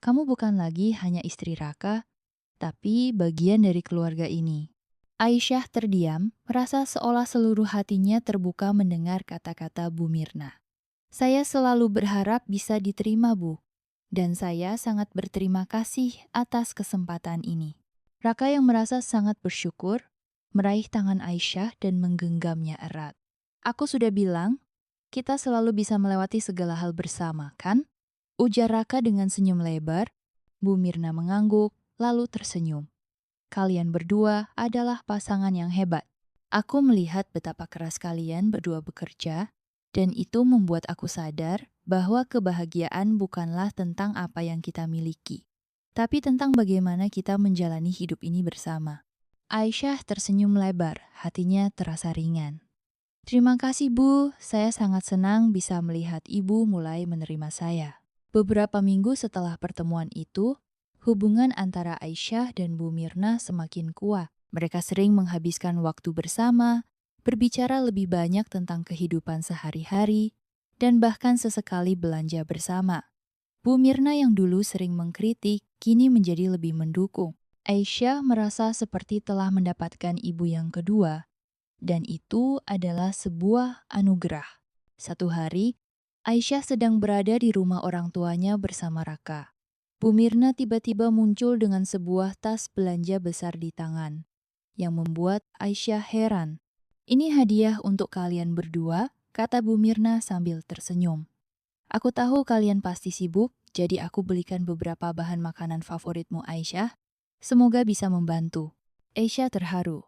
Kamu bukan lagi hanya istri Raka, tapi bagian dari keluarga ini. Aisyah terdiam, merasa seolah seluruh hatinya terbuka mendengar kata-kata Bu Mirna. Saya selalu berharap bisa diterima, Bu. Dan saya sangat berterima kasih atas kesempatan ini. Raka yang merasa sangat bersyukur, meraih tangan Aisyah dan menggenggamnya erat. Aku sudah bilang, kita selalu bisa melewati segala hal bersama, kan? Ujar Raka dengan senyum lebar. Bu Mirna mengangguk, lalu tersenyum. Kalian berdua adalah pasangan yang hebat. Aku melihat betapa keras kalian berdua bekerja, dan itu membuat aku sadar bahwa kebahagiaan bukanlah tentang apa yang kita miliki, tapi tentang bagaimana kita menjalani hidup ini bersama. Aisyah tersenyum lebar, hatinya terasa ringan. Terima kasih Bu, saya sangat senang bisa melihat Ibu mulai menerima saya. Beberapa minggu setelah pertemuan itu, hubungan antara Aisyah dan Bu Mirna semakin kuat. Mereka sering menghabiskan waktu bersama, berbicara lebih banyak tentang kehidupan sehari-hari, dan bahkan sesekali belanja bersama. Bu Mirna yang dulu sering mengkritik, kini menjadi lebih mendukung. Aisyah merasa seperti telah mendapatkan ibu yang kedua, dan itu adalah sebuah anugerah. Satu hari, Aisyah sedang berada di rumah orang tuanya bersama Raka. Bu Mirna tiba-tiba muncul dengan sebuah tas belanja besar di tangan, yang membuat Aisyah heran. Ini hadiah untuk kalian berdua, kata Bu Mirna sambil tersenyum. Aku tahu kalian pasti sibuk, jadi aku belikan beberapa bahan makanan favoritmu Aisyah. Semoga bisa membantu. Aisyah terharu.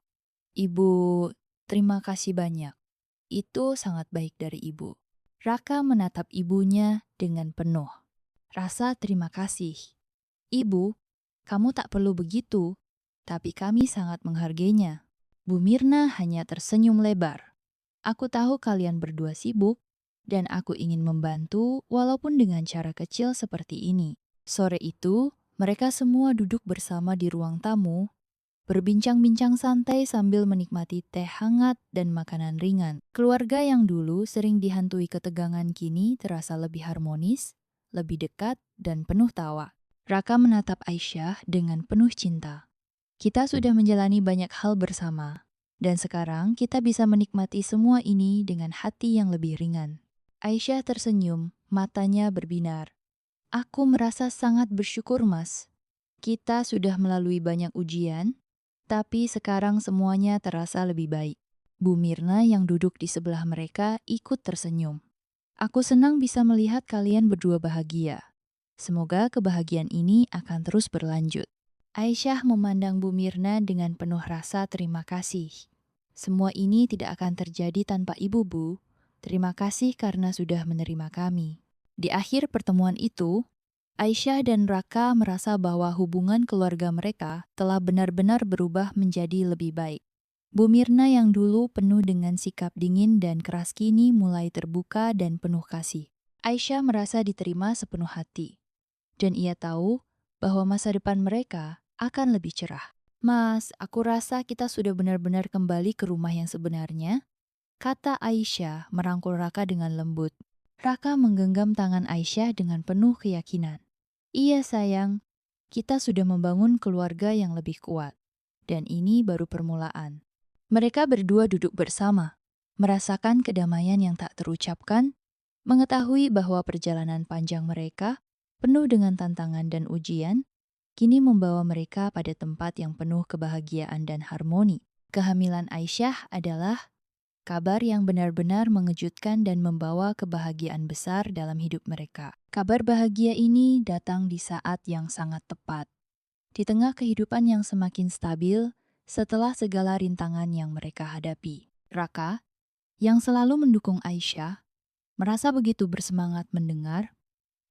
Ibu, terima kasih banyak. Itu sangat baik dari ibu. Raka menatap ibunya dengan penuh rasa terima kasih. Ibu, kamu tak perlu begitu, tapi kami sangat menghargainya. Bu Mirna hanya tersenyum lebar. Aku tahu kalian berdua sibuk, dan aku ingin membantu walaupun dengan cara kecil seperti ini. Sore itu, mereka semua duduk bersama di ruang tamu, berbincang-bincang santai sambil menikmati teh hangat dan makanan ringan. Keluarga yang dulu sering dihantui ketegangan kini terasa lebih harmonis, lebih dekat, dan penuh tawa. Raka menatap Aisyah dengan penuh cinta. Kita sudah menjalani banyak hal bersama, dan sekarang kita bisa menikmati semua ini dengan hati yang lebih ringan. Aisyah tersenyum, matanya berbinar. Aku merasa sangat bersyukur, Mas. Kita sudah melalui banyak ujian, tapi sekarang semuanya terasa lebih baik. Bu Mirna yang duduk di sebelah mereka ikut tersenyum. Aku senang bisa melihat kalian berdua bahagia. Semoga kebahagiaan ini akan terus berlanjut. Aisyah memandang Bu Mirna dengan penuh rasa terima kasih. Semua ini tidak akan terjadi tanpa Ibu, Bu. Terima kasih karena sudah menerima kami. Di akhir pertemuan itu, Aisyah dan Raka merasa bahwa hubungan keluarga mereka telah benar-benar berubah menjadi lebih baik. Bu Mirna yang dulu penuh dengan sikap dingin dan keras kini mulai terbuka dan penuh kasih. Aisyah merasa diterima sepenuh hati, dan ia tahu bahwa masa depan mereka akan lebih cerah. Mas, aku rasa kita sudah benar-benar kembali ke rumah yang sebenarnya, kata Aisyah merangkul Raka dengan lembut. Raka menggenggam tangan Aisyah dengan penuh keyakinan. Iya sayang, kita sudah membangun keluarga yang lebih kuat, dan ini baru permulaan. Mereka berdua duduk bersama, merasakan kedamaian yang tak terucapkan, mengetahui bahwa perjalanan panjang mereka, penuh dengan tantangan dan ujian, kini membawa mereka pada tempat yang penuh kebahagiaan dan harmoni. Kehamilan Aisyah adalah kabar yang benar-benar mengejutkan dan membawa kebahagiaan besar dalam hidup mereka. Kabar bahagia ini datang di saat yang sangat tepat, di tengah kehidupan yang semakin stabil setelah segala rintangan yang mereka hadapi. Raka, yang selalu mendukung Aisyah, merasa begitu bersemangat mendengar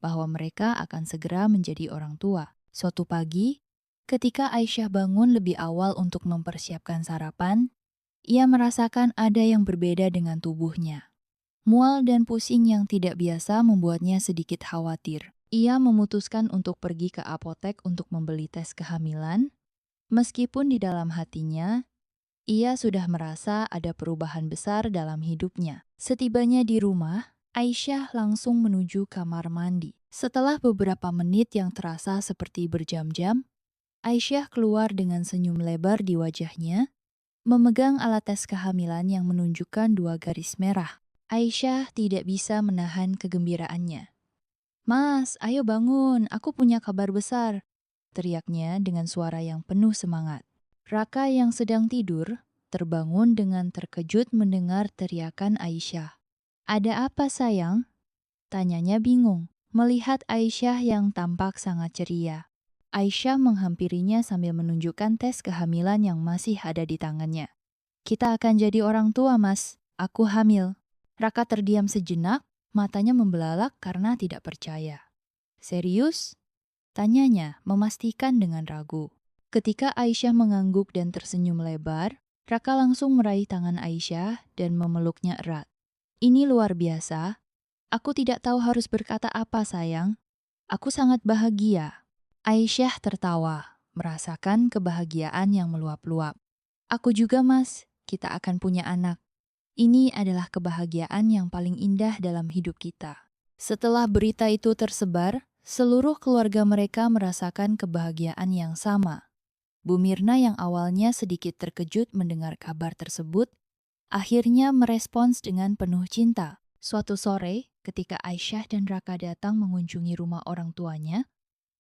bahwa mereka akan segera menjadi orang tua. Suatu pagi, ketika Aisyah bangun lebih awal untuk mempersiapkan sarapan, ia merasakan ada yang berbeda dengan tubuhnya. Mual dan pusing yang tidak biasa membuatnya sedikit khawatir. Ia memutuskan untuk pergi ke apotek untuk membeli tes kehamilan, meskipun di dalam hatinya, ia sudah merasa ada perubahan besar dalam hidupnya. Setibanya di rumah, Aisyah langsung menuju kamar mandi. Setelah beberapa menit yang terasa seperti berjam-jam, Aisyah keluar dengan senyum lebar di wajahnya, memegang alat tes kehamilan yang menunjukkan 2 garis merah. Aisyah tidak bisa menahan kegembiraannya. "Mas, ayo bangun, aku punya kabar besar," teriaknya dengan suara yang penuh semangat. Raka yang sedang tidur, terbangun dengan terkejut mendengar teriakan Aisyah. "Ada apa sayang?" tanyanya bingung, melihat Aisyah yang tampak sangat ceria. Aisyah menghampirinya sambil menunjukkan tes kehamilan yang masih ada di tangannya. "Kita akan jadi orang tua, Mas. Aku hamil." Raka terdiam sejenak, matanya membelalak karena tidak percaya. "Serius?" tanyanya, memastikan dengan ragu. Ketika Aisyah mengangguk dan tersenyum lebar, Raka langsung meraih tangan Aisyah dan memeluknya erat. "Ini luar biasa. Aku tidak tahu harus berkata apa, sayang. Aku sangat bahagia." Aisyah tertawa, merasakan kebahagiaan yang meluap-luap. "Aku juga, Mas. Kita akan punya anak. Ini adalah kebahagiaan yang paling indah dalam hidup kita." Setelah berita itu tersebar, seluruh keluarga mereka merasakan kebahagiaan yang sama. Bu Mirna yang awalnya sedikit terkejut mendengar kabar tersebut, akhirnya merespons dengan penuh cinta. Suatu sore, ketika Aisyah dan Raka datang mengunjungi rumah orang tuanya,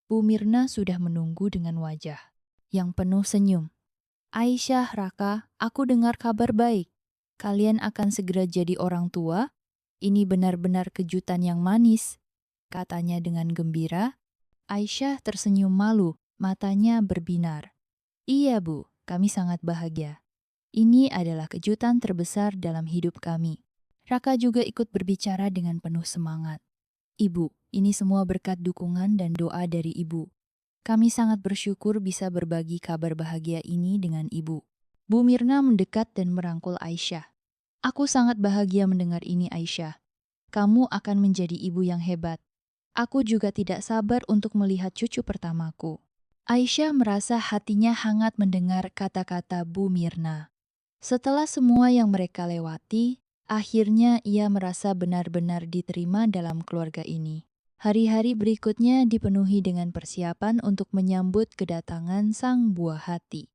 Bu Mirna sudah menunggu dengan wajah yang penuh senyum. "Aisyah, Raka, aku dengar kabar baik. Kalian akan segera jadi orang tua. Ini benar-benar kejutan yang manis," katanya dengan gembira. Aisyah tersenyum malu, matanya berbinar. "Iya, Bu, kami sangat bahagia. Ini adalah kejutan terbesar dalam hidup kami." Raka juga ikut berbicara dengan penuh semangat. "Ibu, ini semua berkat dukungan dan doa dari Ibu. Kami sangat bersyukur bisa berbagi kabar bahagia ini dengan Ibu." Bu Mirna mendekat dan merangkul Aisyah. "Aku sangat bahagia mendengar ini, Aisyah. Kamu akan menjadi ibu yang hebat. Aku juga tidak sabar untuk melihat cucu pertamaku." Aisyah merasa hatinya hangat mendengar kata-kata Bu Mirna. Setelah semua yang mereka lewati, akhirnya ia merasa benar-benar diterima dalam keluarga ini. Hari-hari berikutnya dipenuhi dengan persiapan untuk menyambut kedatangan sang buah hati.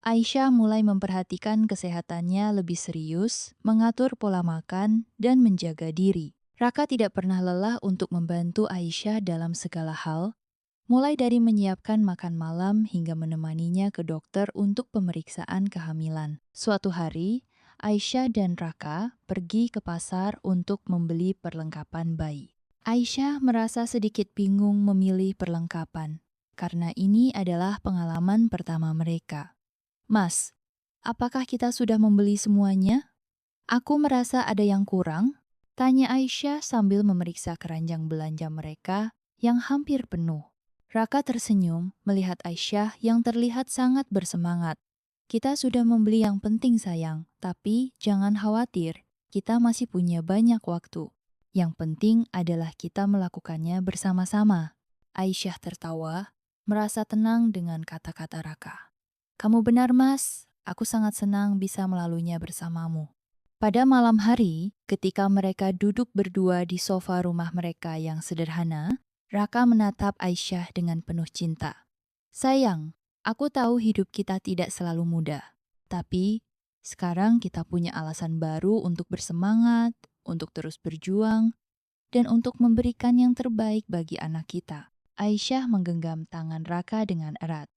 Aisyah mulai memperhatikan kesehatannya lebih serius, mengatur pola makan, dan menjaga diri. Raka tidak pernah lelah untuk membantu Aisyah dalam segala hal, mulai dari menyiapkan makan malam hingga menemaninya ke dokter untuk pemeriksaan kehamilan. Suatu hari, Aisyah dan Raka pergi ke pasar untuk membeli perlengkapan bayi. Aisyah merasa sedikit bingung memilih perlengkapan, karena ini adalah pengalaman pertama mereka. "Mas, apakah kita sudah membeli semuanya? Aku merasa ada yang kurang," tanya Aisyah sambil memeriksa keranjang belanja mereka yang hampir penuh. Raka tersenyum melihat Aisyah yang terlihat sangat bersemangat. "Kita sudah membeli yang penting, sayang, tapi jangan khawatir, kita masih punya banyak waktu. Yang penting adalah kita melakukannya bersama-sama." Aisyah tertawa, merasa tenang dengan kata-kata Raka. "Kamu benar, Mas. Aku sangat senang bisa melaluinya bersamamu." Pada malam hari, ketika mereka duduk berdua di sofa rumah mereka yang sederhana, Raka menatap Aisyah dengan penuh cinta. "Sayang, aku tahu hidup kita tidak selalu mudah. Tapi, sekarang kita punya alasan baru untuk bersemangat, untuk terus berjuang, dan untuk memberikan yang terbaik bagi anak kita." Aisyah menggenggam tangan Raka dengan erat.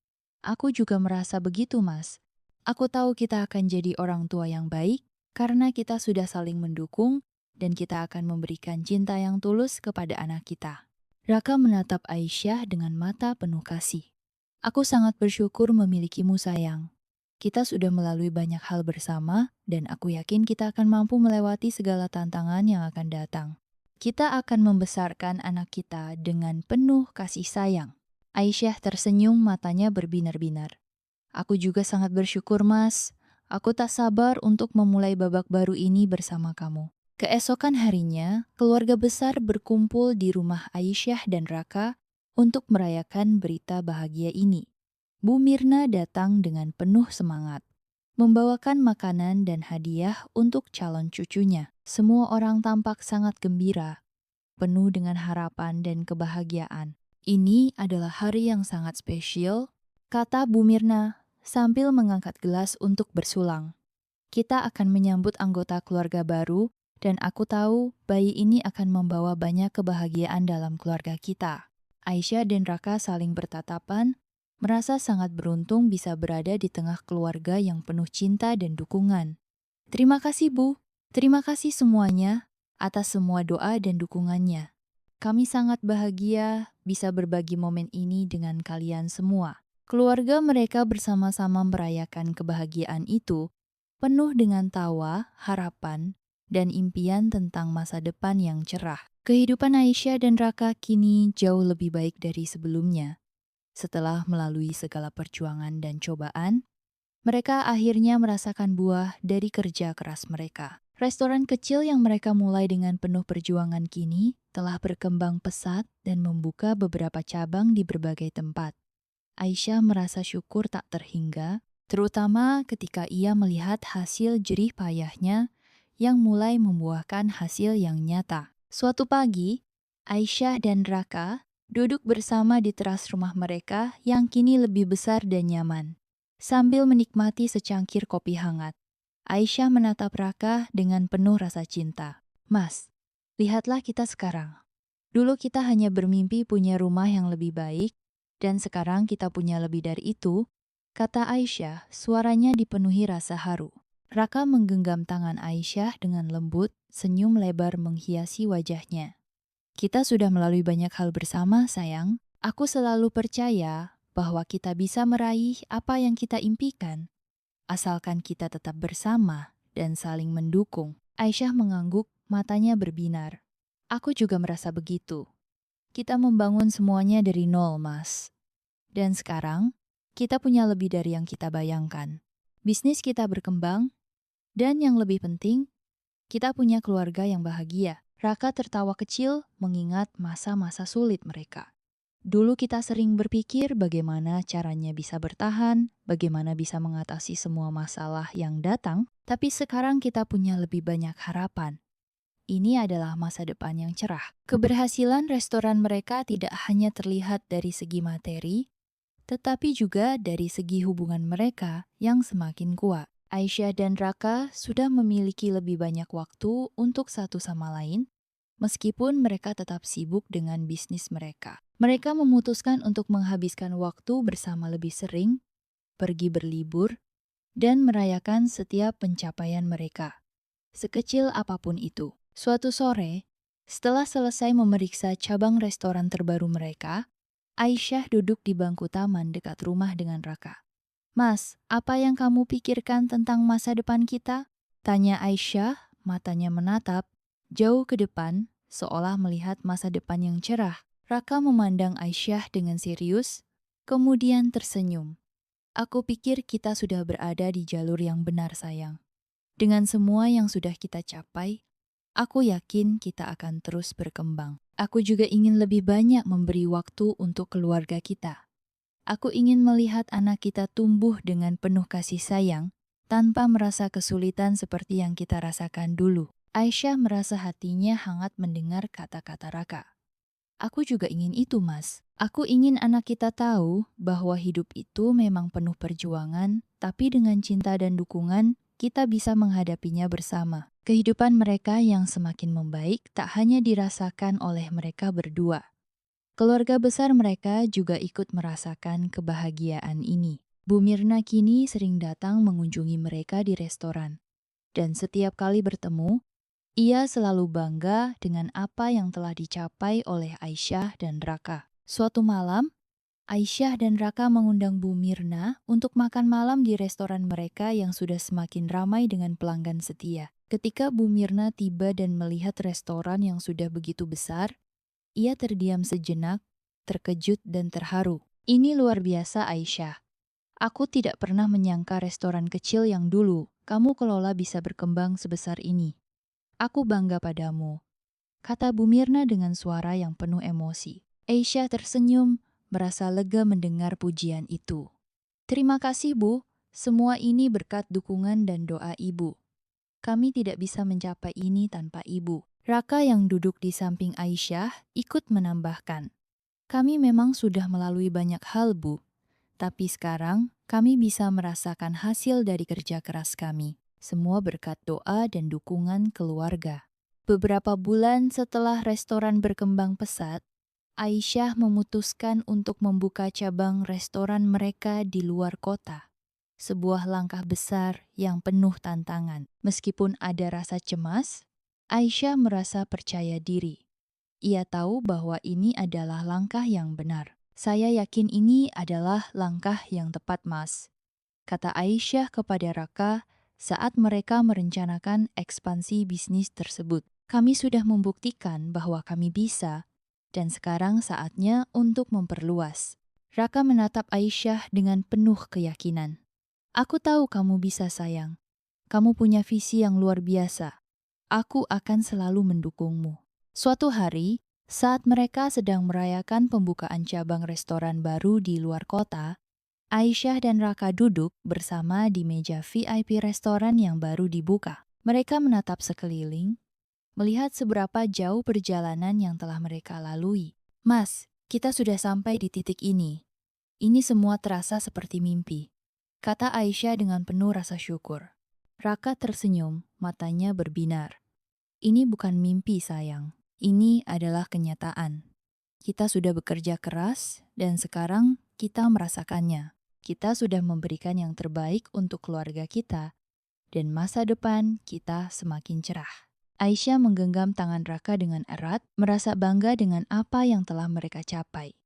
"Aku juga merasa begitu, Mas. Aku tahu kita akan jadi orang tua yang baik karena kita sudah saling mendukung dan kita akan memberikan cinta yang tulus kepada anak kita." Raka menatap Aisyah dengan mata penuh kasih. "Aku sangat bersyukur memilikimu, sayang. Kita sudah melalui banyak hal bersama dan aku yakin kita akan mampu melewati segala tantangan yang akan datang. Kita akan membesarkan anak kita dengan penuh kasih sayang." Aisyah tersenyum, matanya berbinar-binar. "Aku juga sangat bersyukur, Mas. Aku tak sabar untuk memulai babak baru ini bersama kamu." Keesokan harinya, keluarga besar berkumpul di rumah Aisyah dan Raka untuk merayakan berita bahagia ini. Bu Mirna datang dengan penuh semangat, membawakan makanan dan hadiah untuk calon cucunya. Semua orang tampak sangat gembira, penuh dengan harapan dan kebahagiaan. Ini adalah hari yang sangat spesial, kata Bu Mirna sambil mengangkat gelas untuk bersulang. Kita akan menyambut anggota keluarga baru dan aku tahu bayi ini akan membawa banyak kebahagiaan dalam keluarga kita. Aisyah dan Raka saling bertatapan, merasa sangat beruntung bisa berada di tengah keluarga yang penuh cinta dan dukungan. Terima kasih Bu, terima kasih semuanya atas semua doa dan dukungannya. Kami sangat bahagia bisa berbagi momen ini dengan kalian semua. Keluarga mereka bersama-sama merayakan kebahagiaan itu, penuh dengan tawa, harapan, dan impian tentang masa depan yang cerah. Kehidupan Aisyah dan Raka kini jauh lebih baik dari sebelumnya. Setelah melalui segala perjuangan dan cobaan, mereka akhirnya merasakan buah dari kerja keras mereka. Restoran kecil yang mereka mulai dengan penuh perjuangan kini telah berkembang pesat dan membuka beberapa cabang di berbagai tempat. Aisyah merasa syukur tak terhingga, terutama ketika ia melihat hasil jerih payahnya yang mulai membuahkan hasil yang nyata. Suatu pagi, Aisyah dan Raka duduk bersama di teras rumah mereka yang kini lebih besar dan nyaman. Sambil menikmati secangkir kopi hangat, Aisyah menatap Raka dengan penuh rasa cinta. Mas, lihatlah kita sekarang. Dulu kita hanya bermimpi punya rumah yang lebih baik, dan sekarang kita punya lebih dari itu, kata Aisyah, suaranya dipenuhi rasa haru. Raka menggenggam tangan Aisyah dengan lembut, senyum lebar menghiasi wajahnya. Kita sudah melalui banyak hal bersama, sayang. Aku selalu percaya bahwa kita bisa meraih apa yang kita impikan, asalkan kita tetap bersama dan saling mendukung. Aisyah mengangguk, matanya berbinar. Aku juga merasa begitu. Kita membangun semuanya dari nol, Mas. Dan sekarang, kita punya lebih dari yang kita bayangkan. Bisnis kita berkembang, dan yang lebih penting, kita punya keluarga yang bahagia. Raka tertawa kecil mengingat masa-masa sulit mereka. Dulu kita sering berpikir bagaimana caranya bisa bertahan, bagaimana bisa mengatasi semua masalah yang datang, tapi sekarang kita punya lebih banyak harapan. Ini adalah masa depan yang cerah. Keberhasilan restoran mereka tidak hanya terlihat dari segi materi, tetapi juga dari segi hubungan mereka yang semakin kuat. Aisyah dan Raka sudah memiliki lebih banyak waktu untuk satu sama lain, meskipun mereka tetap sibuk dengan bisnis mereka. Mereka memutuskan untuk menghabiskan waktu bersama lebih sering, pergi berlibur, dan merayakan setiap pencapaian mereka, sekecil apapun itu. Suatu sore, setelah selesai memeriksa cabang restoran terbaru mereka, Aisyah duduk di bangku taman dekat rumah dengan Raka. Mas, apa yang kamu pikirkan tentang masa depan kita? Tanya Aisyah, matanya menatap jauh ke depan, seolah melihat masa depan yang cerah. Raka memandang Aisyah dengan serius, kemudian tersenyum. Aku pikir kita sudah berada di jalur yang benar, sayang. Dengan semua yang sudah kita capai, aku yakin kita akan terus berkembang. Aku juga ingin lebih banyak memberi waktu untuk keluarga kita. Aku ingin melihat anak kita tumbuh dengan penuh kasih sayang, tanpa merasa kesulitan seperti yang kita rasakan dulu. Aisyah merasa hatinya hangat mendengar kata-kata Raka. Aku juga ingin itu, Mas. Aku ingin anak kita tahu bahwa hidup itu memang penuh perjuangan, tapi dengan cinta dan dukungan, kita bisa menghadapinya bersama. Kehidupan mereka yang semakin membaik tak hanya dirasakan oleh mereka berdua. Keluarga besar mereka juga ikut merasakan kebahagiaan ini. Bu Mirna kini sering datang mengunjungi mereka di restoran. Dan setiap kali bertemu, ia selalu bangga dengan apa yang telah dicapai oleh Aisyah dan Raka. Suatu malam, Aisyah dan Raka mengundang Bu Mirna untuk makan malam di restoran mereka yang sudah semakin ramai dengan pelanggan setia. Ketika Bu Mirna tiba dan melihat restoran yang sudah begitu besar, ia terdiam sejenak, terkejut dan terharu. Ini luar biasa, Aisyah. Aku tidak pernah menyangka restoran kecil yang dulu kamu kelola bisa berkembang sebesar ini. Aku bangga padamu, kata Bu Mirna dengan suara yang penuh emosi. Aisyah tersenyum, merasa lega mendengar pujian itu. Terima kasih, Bu. Semua ini berkat dukungan dan doa Ibu. Kami tidak bisa mencapai ini tanpa Ibu. Raka yang duduk di samping Aisyah ikut menambahkan. Kami memang sudah melalui banyak hal, Bu. Tapi sekarang kami bisa merasakan hasil dari kerja keras kami. Semua berkat doa dan dukungan keluarga. Beberapa bulan setelah restoran berkembang pesat, Aisyah memutuskan untuk membuka cabang restoran mereka di luar kota. Sebuah langkah besar yang penuh tantangan. Meskipun ada rasa cemas, Aisyah merasa percaya diri. Ia tahu bahwa ini adalah langkah yang benar. Saya yakin ini adalah langkah yang tepat, Mas, kata Aisyah kepada Raka saat mereka merencanakan ekspansi bisnis tersebut. Kami sudah membuktikan bahwa kami bisa, dan sekarang saatnya untuk memperluas. Raka menatap Aisyah dengan penuh keyakinan. Aku tahu kamu bisa, sayang. Kamu punya visi yang luar biasa. Aku akan selalu mendukungmu. Suatu hari, saat mereka sedang merayakan pembukaan cabang restoran baru di luar kota, Aisyah dan Raka duduk bersama di meja VIP restoran yang baru dibuka. Mereka menatap sekeliling, melihat seberapa jauh perjalanan yang telah mereka lalui. Mas, kita sudah sampai di titik ini. Ini semua terasa seperti mimpi, kata Aisyah dengan penuh rasa syukur. Raka tersenyum, matanya berbinar. Ini bukan mimpi, sayang. Ini adalah kenyataan. Kita sudah bekerja keras, dan sekarang kita merasakannya. Kita sudah memberikan yang terbaik untuk keluarga kita, dan masa depan kita semakin cerah. Aisyah menggenggam tangan Raka dengan erat, merasa bangga dengan apa yang telah mereka capai.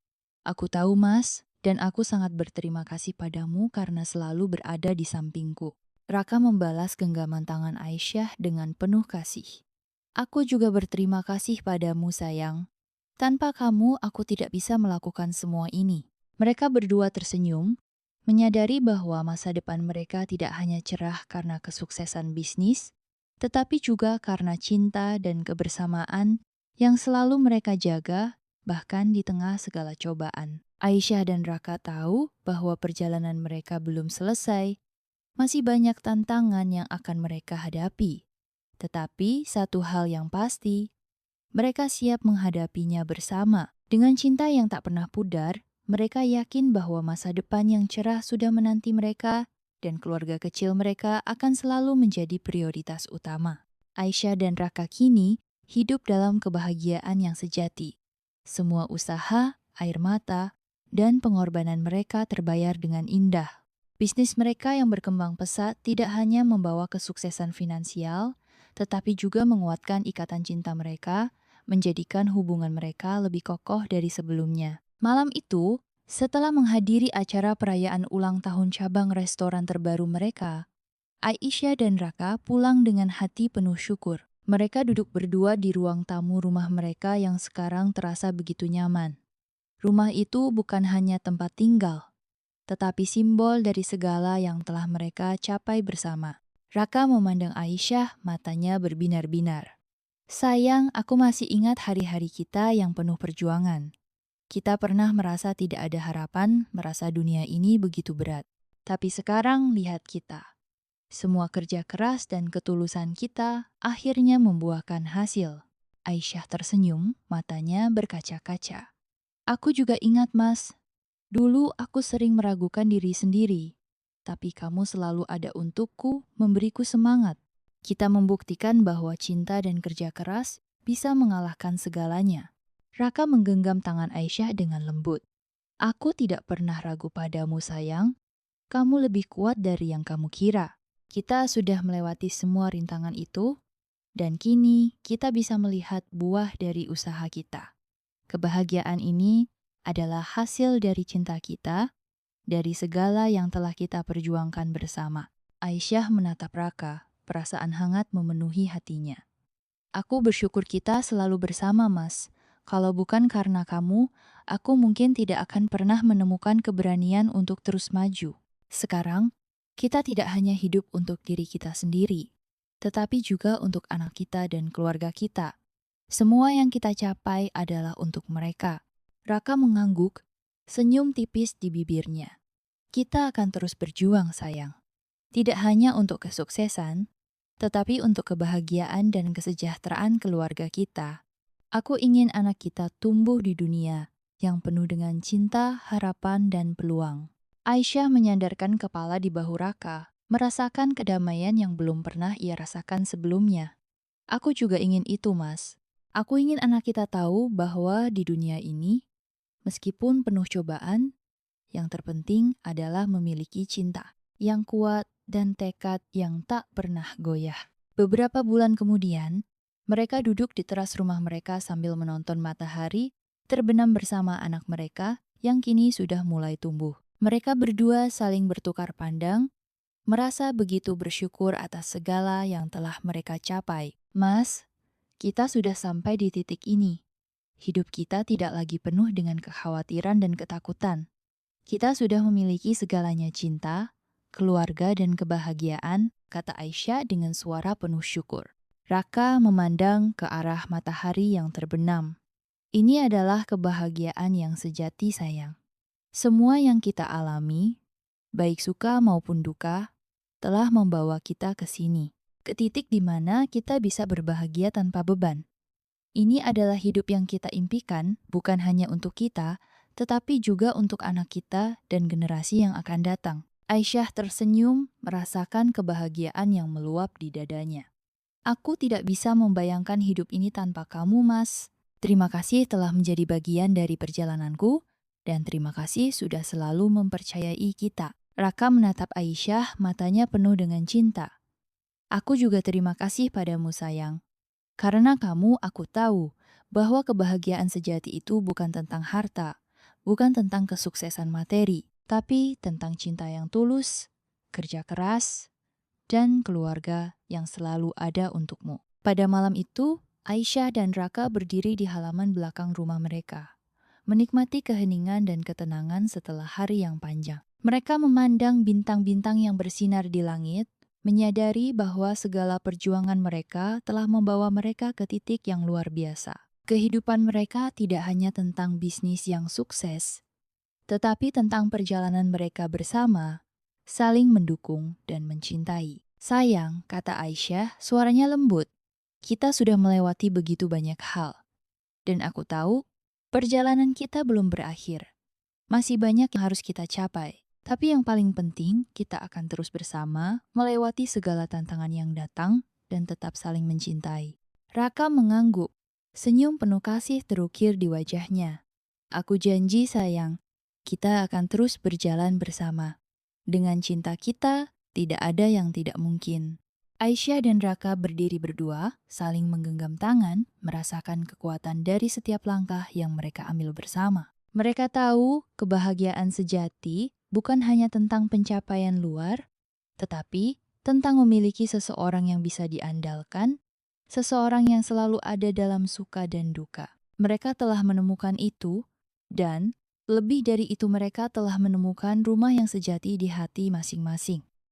Aku tahu, Mas, dan aku sangat berterima kasih padamu karena selalu berada di sampingku. Raka membalas genggaman tangan Aisyah dengan penuh kasih. Aku juga berterima kasih padamu, sayang. Tanpa kamu, aku tidak bisa melakukan semua ini. Mereka berdua tersenyum, menyadari bahwa masa depan mereka tidak hanya cerah karena kesuksesan bisnis, tetapi juga karena cinta dan kebersamaan yang selalu mereka jaga, bahkan di tengah segala cobaan. Aisyah dan Raka tahu bahwa perjalanan mereka belum selesai, masih banyak tantangan yang akan mereka hadapi. Tetapi satu hal yang pasti, mereka siap menghadapinya bersama. Dengan cinta yang tak pernah pudar, mereka yakin bahwa masa depan yang cerah sudah menanti mereka dan keluarga kecil mereka akan selalu menjadi prioritas utama. Aisyah dan Raka kini hidup dalam kebahagiaan yang sejati. Semua usaha, air mata, dan pengorbanan mereka terbayar dengan indah. Bisnis mereka yang berkembang pesat tidak hanya membawa kesuksesan finansial, tetapi juga menguatkan ikatan cinta mereka, menjadikan hubungan mereka lebih kokoh dari sebelumnya. Malam itu, setelah menghadiri acara perayaan ulang tahun cabang restoran terbaru mereka, Aisyah dan Raka pulang dengan hati penuh syukur. Mereka duduk berdua di ruang tamu rumah mereka yang sekarang terasa begitu nyaman. Rumah itu bukan hanya tempat tinggal, tetapi simbol dari segala yang telah mereka capai bersama. Raka memandang Aisyah, matanya berbinar-binar. Sayang, aku masih ingat hari-hari kita yang penuh perjuangan. Kita pernah merasa tidak ada harapan, merasa dunia ini begitu berat. Tapi sekarang lihat kita. Semua kerja keras dan ketulusan kita akhirnya membuahkan hasil. Aisyah tersenyum, matanya berkaca-kaca. Aku juga ingat, Mas. Dulu aku sering meragukan diri sendiri. Tapi kamu selalu ada untukku, memberiku semangat. Kita membuktikan bahwa cinta dan kerja keras bisa mengalahkan segalanya. Raka menggenggam tangan Aisyah dengan lembut. Aku tidak pernah ragu padamu, sayang. Kamu lebih kuat dari yang kamu kira. Kita sudah melewati semua rintangan itu, dan kini kita bisa melihat buah dari usaha kita. Kebahagiaan ini adalah hasil dari cinta kita, dari segala yang telah kita perjuangkan bersama. Aisyah menatap Raka, perasaan hangat memenuhi hatinya. Aku bersyukur kita selalu bersama, Mas. Kalau bukan karena kamu, aku mungkin tidak akan pernah menemukan keberanian untuk terus maju. Sekarang, kita tidak hanya hidup untuk diri kita sendiri, tetapi juga untuk anak kita dan keluarga kita. Semua yang kita capai adalah untuk mereka. Raka mengangguk, senyum tipis di bibirnya. Kita akan terus berjuang, sayang. Tidak hanya untuk kesuksesan, tetapi untuk kebahagiaan dan kesejahteraan keluarga kita. Aku ingin anak kita tumbuh di dunia yang penuh dengan cinta, harapan, dan peluang. Aisyah menyandarkan kepala di bahu Raka, merasakan kedamaian yang belum pernah ia rasakan sebelumnya. Aku juga ingin itu, Mas. Aku ingin anak kita tahu bahwa di dunia ini, meskipun penuh cobaan, yang terpenting adalah memiliki cinta yang kuat dan tekad yang tak pernah goyah. Beberapa bulan kemudian, mereka duduk di teras rumah mereka sambil menonton matahari terbenam bersama anak mereka yang kini sudah mulai tumbuh. Mereka berdua saling bertukar pandang, merasa begitu bersyukur atas segala yang telah mereka capai. Mas, kita sudah sampai di titik ini. Hidup kita tidak lagi penuh dengan kekhawatiran dan ketakutan. Kita sudah memiliki segalanya cinta, keluarga, dan kebahagiaan, kata Aisyah dengan suara penuh syukur. Raka memandang ke arah matahari yang terbenam. Ini adalah kebahagiaan yang sejati, sayang. Semua yang kita alami, baik suka maupun duka, telah membawa kita ke sini, ke titik di mana kita bisa berbahagia tanpa beban. Ini adalah hidup yang kita impikan, bukan hanya untuk kita, tetapi juga untuk anak kita dan generasi yang akan datang. Aisyah tersenyum, merasakan kebahagiaan yang meluap di dadanya. Aku tidak bisa membayangkan hidup ini tanpa kamu, Mas. Terima kasih telah menjadi bagian dari perjalananku, dan terima kasih sudah selalu mempercayai kita. Raka menatap Aisyah, matanya penuh dengan cinta. Aku juga terima kasih padamu, sayang. Karena kamu, aku tahu bahwa kebahagiaan sejati itu bukan tentang harta, bukan tentang kesuksesan materi, tapi tentang cinta yang tulus, kerja keras, dan keluarga yang selalu ada untukmu. Pada malam itu, Aisyah dan Raka berdiri di halaman belakang rumah mereka, menikmati keheningan dan ketenangan setelah hari yang panjang. Mereka memandang bintang-bintang yang bersinar di langit, menyadari bahwa segala perjuangan mereka telah membawa mereka ke titik yang luar biasa. Kehidupan mereka tidak hanya tentang bisnis yang sukses, tetapi tentang perjalanan mereka bersama, saling mendukung dan mencintai. Sayang, kata Aisyah, suaranya lembut. Kita sudah melewati begitu banyak hal. Dan aku tahu, perjalanan kita belum berakhir. Masih banyak yang harus kita capai. Tapi yang paling penting, kita akan terus bersama, melewati segala tantangan yang datang, dan tetap saling mencintai. Raka mengangguk. Senyum penuh kasih terukir di wajahnya. Aku janji, sayang, kita akan terus berjalan bersama. Dengan cinta kita, tidak ada yang tidak mungkin. Aisyah dan Raka berdiri berdua, saling menggenggam tangan, merasakan kekuatan dari setiap langkah yang mereka ambil bersama. Mereka tahu kebahagiaan sejati bukan hanya tentang pencapaian luar, tetapi tentang memiliki seseorang yang bisa diandalkan, seseorang yang selalu ada dalam suka dan duka. Mereka telah menemukan itu, dan lebih dari itu mereka telah menemukan rumah yang sejati di hati masing-masing.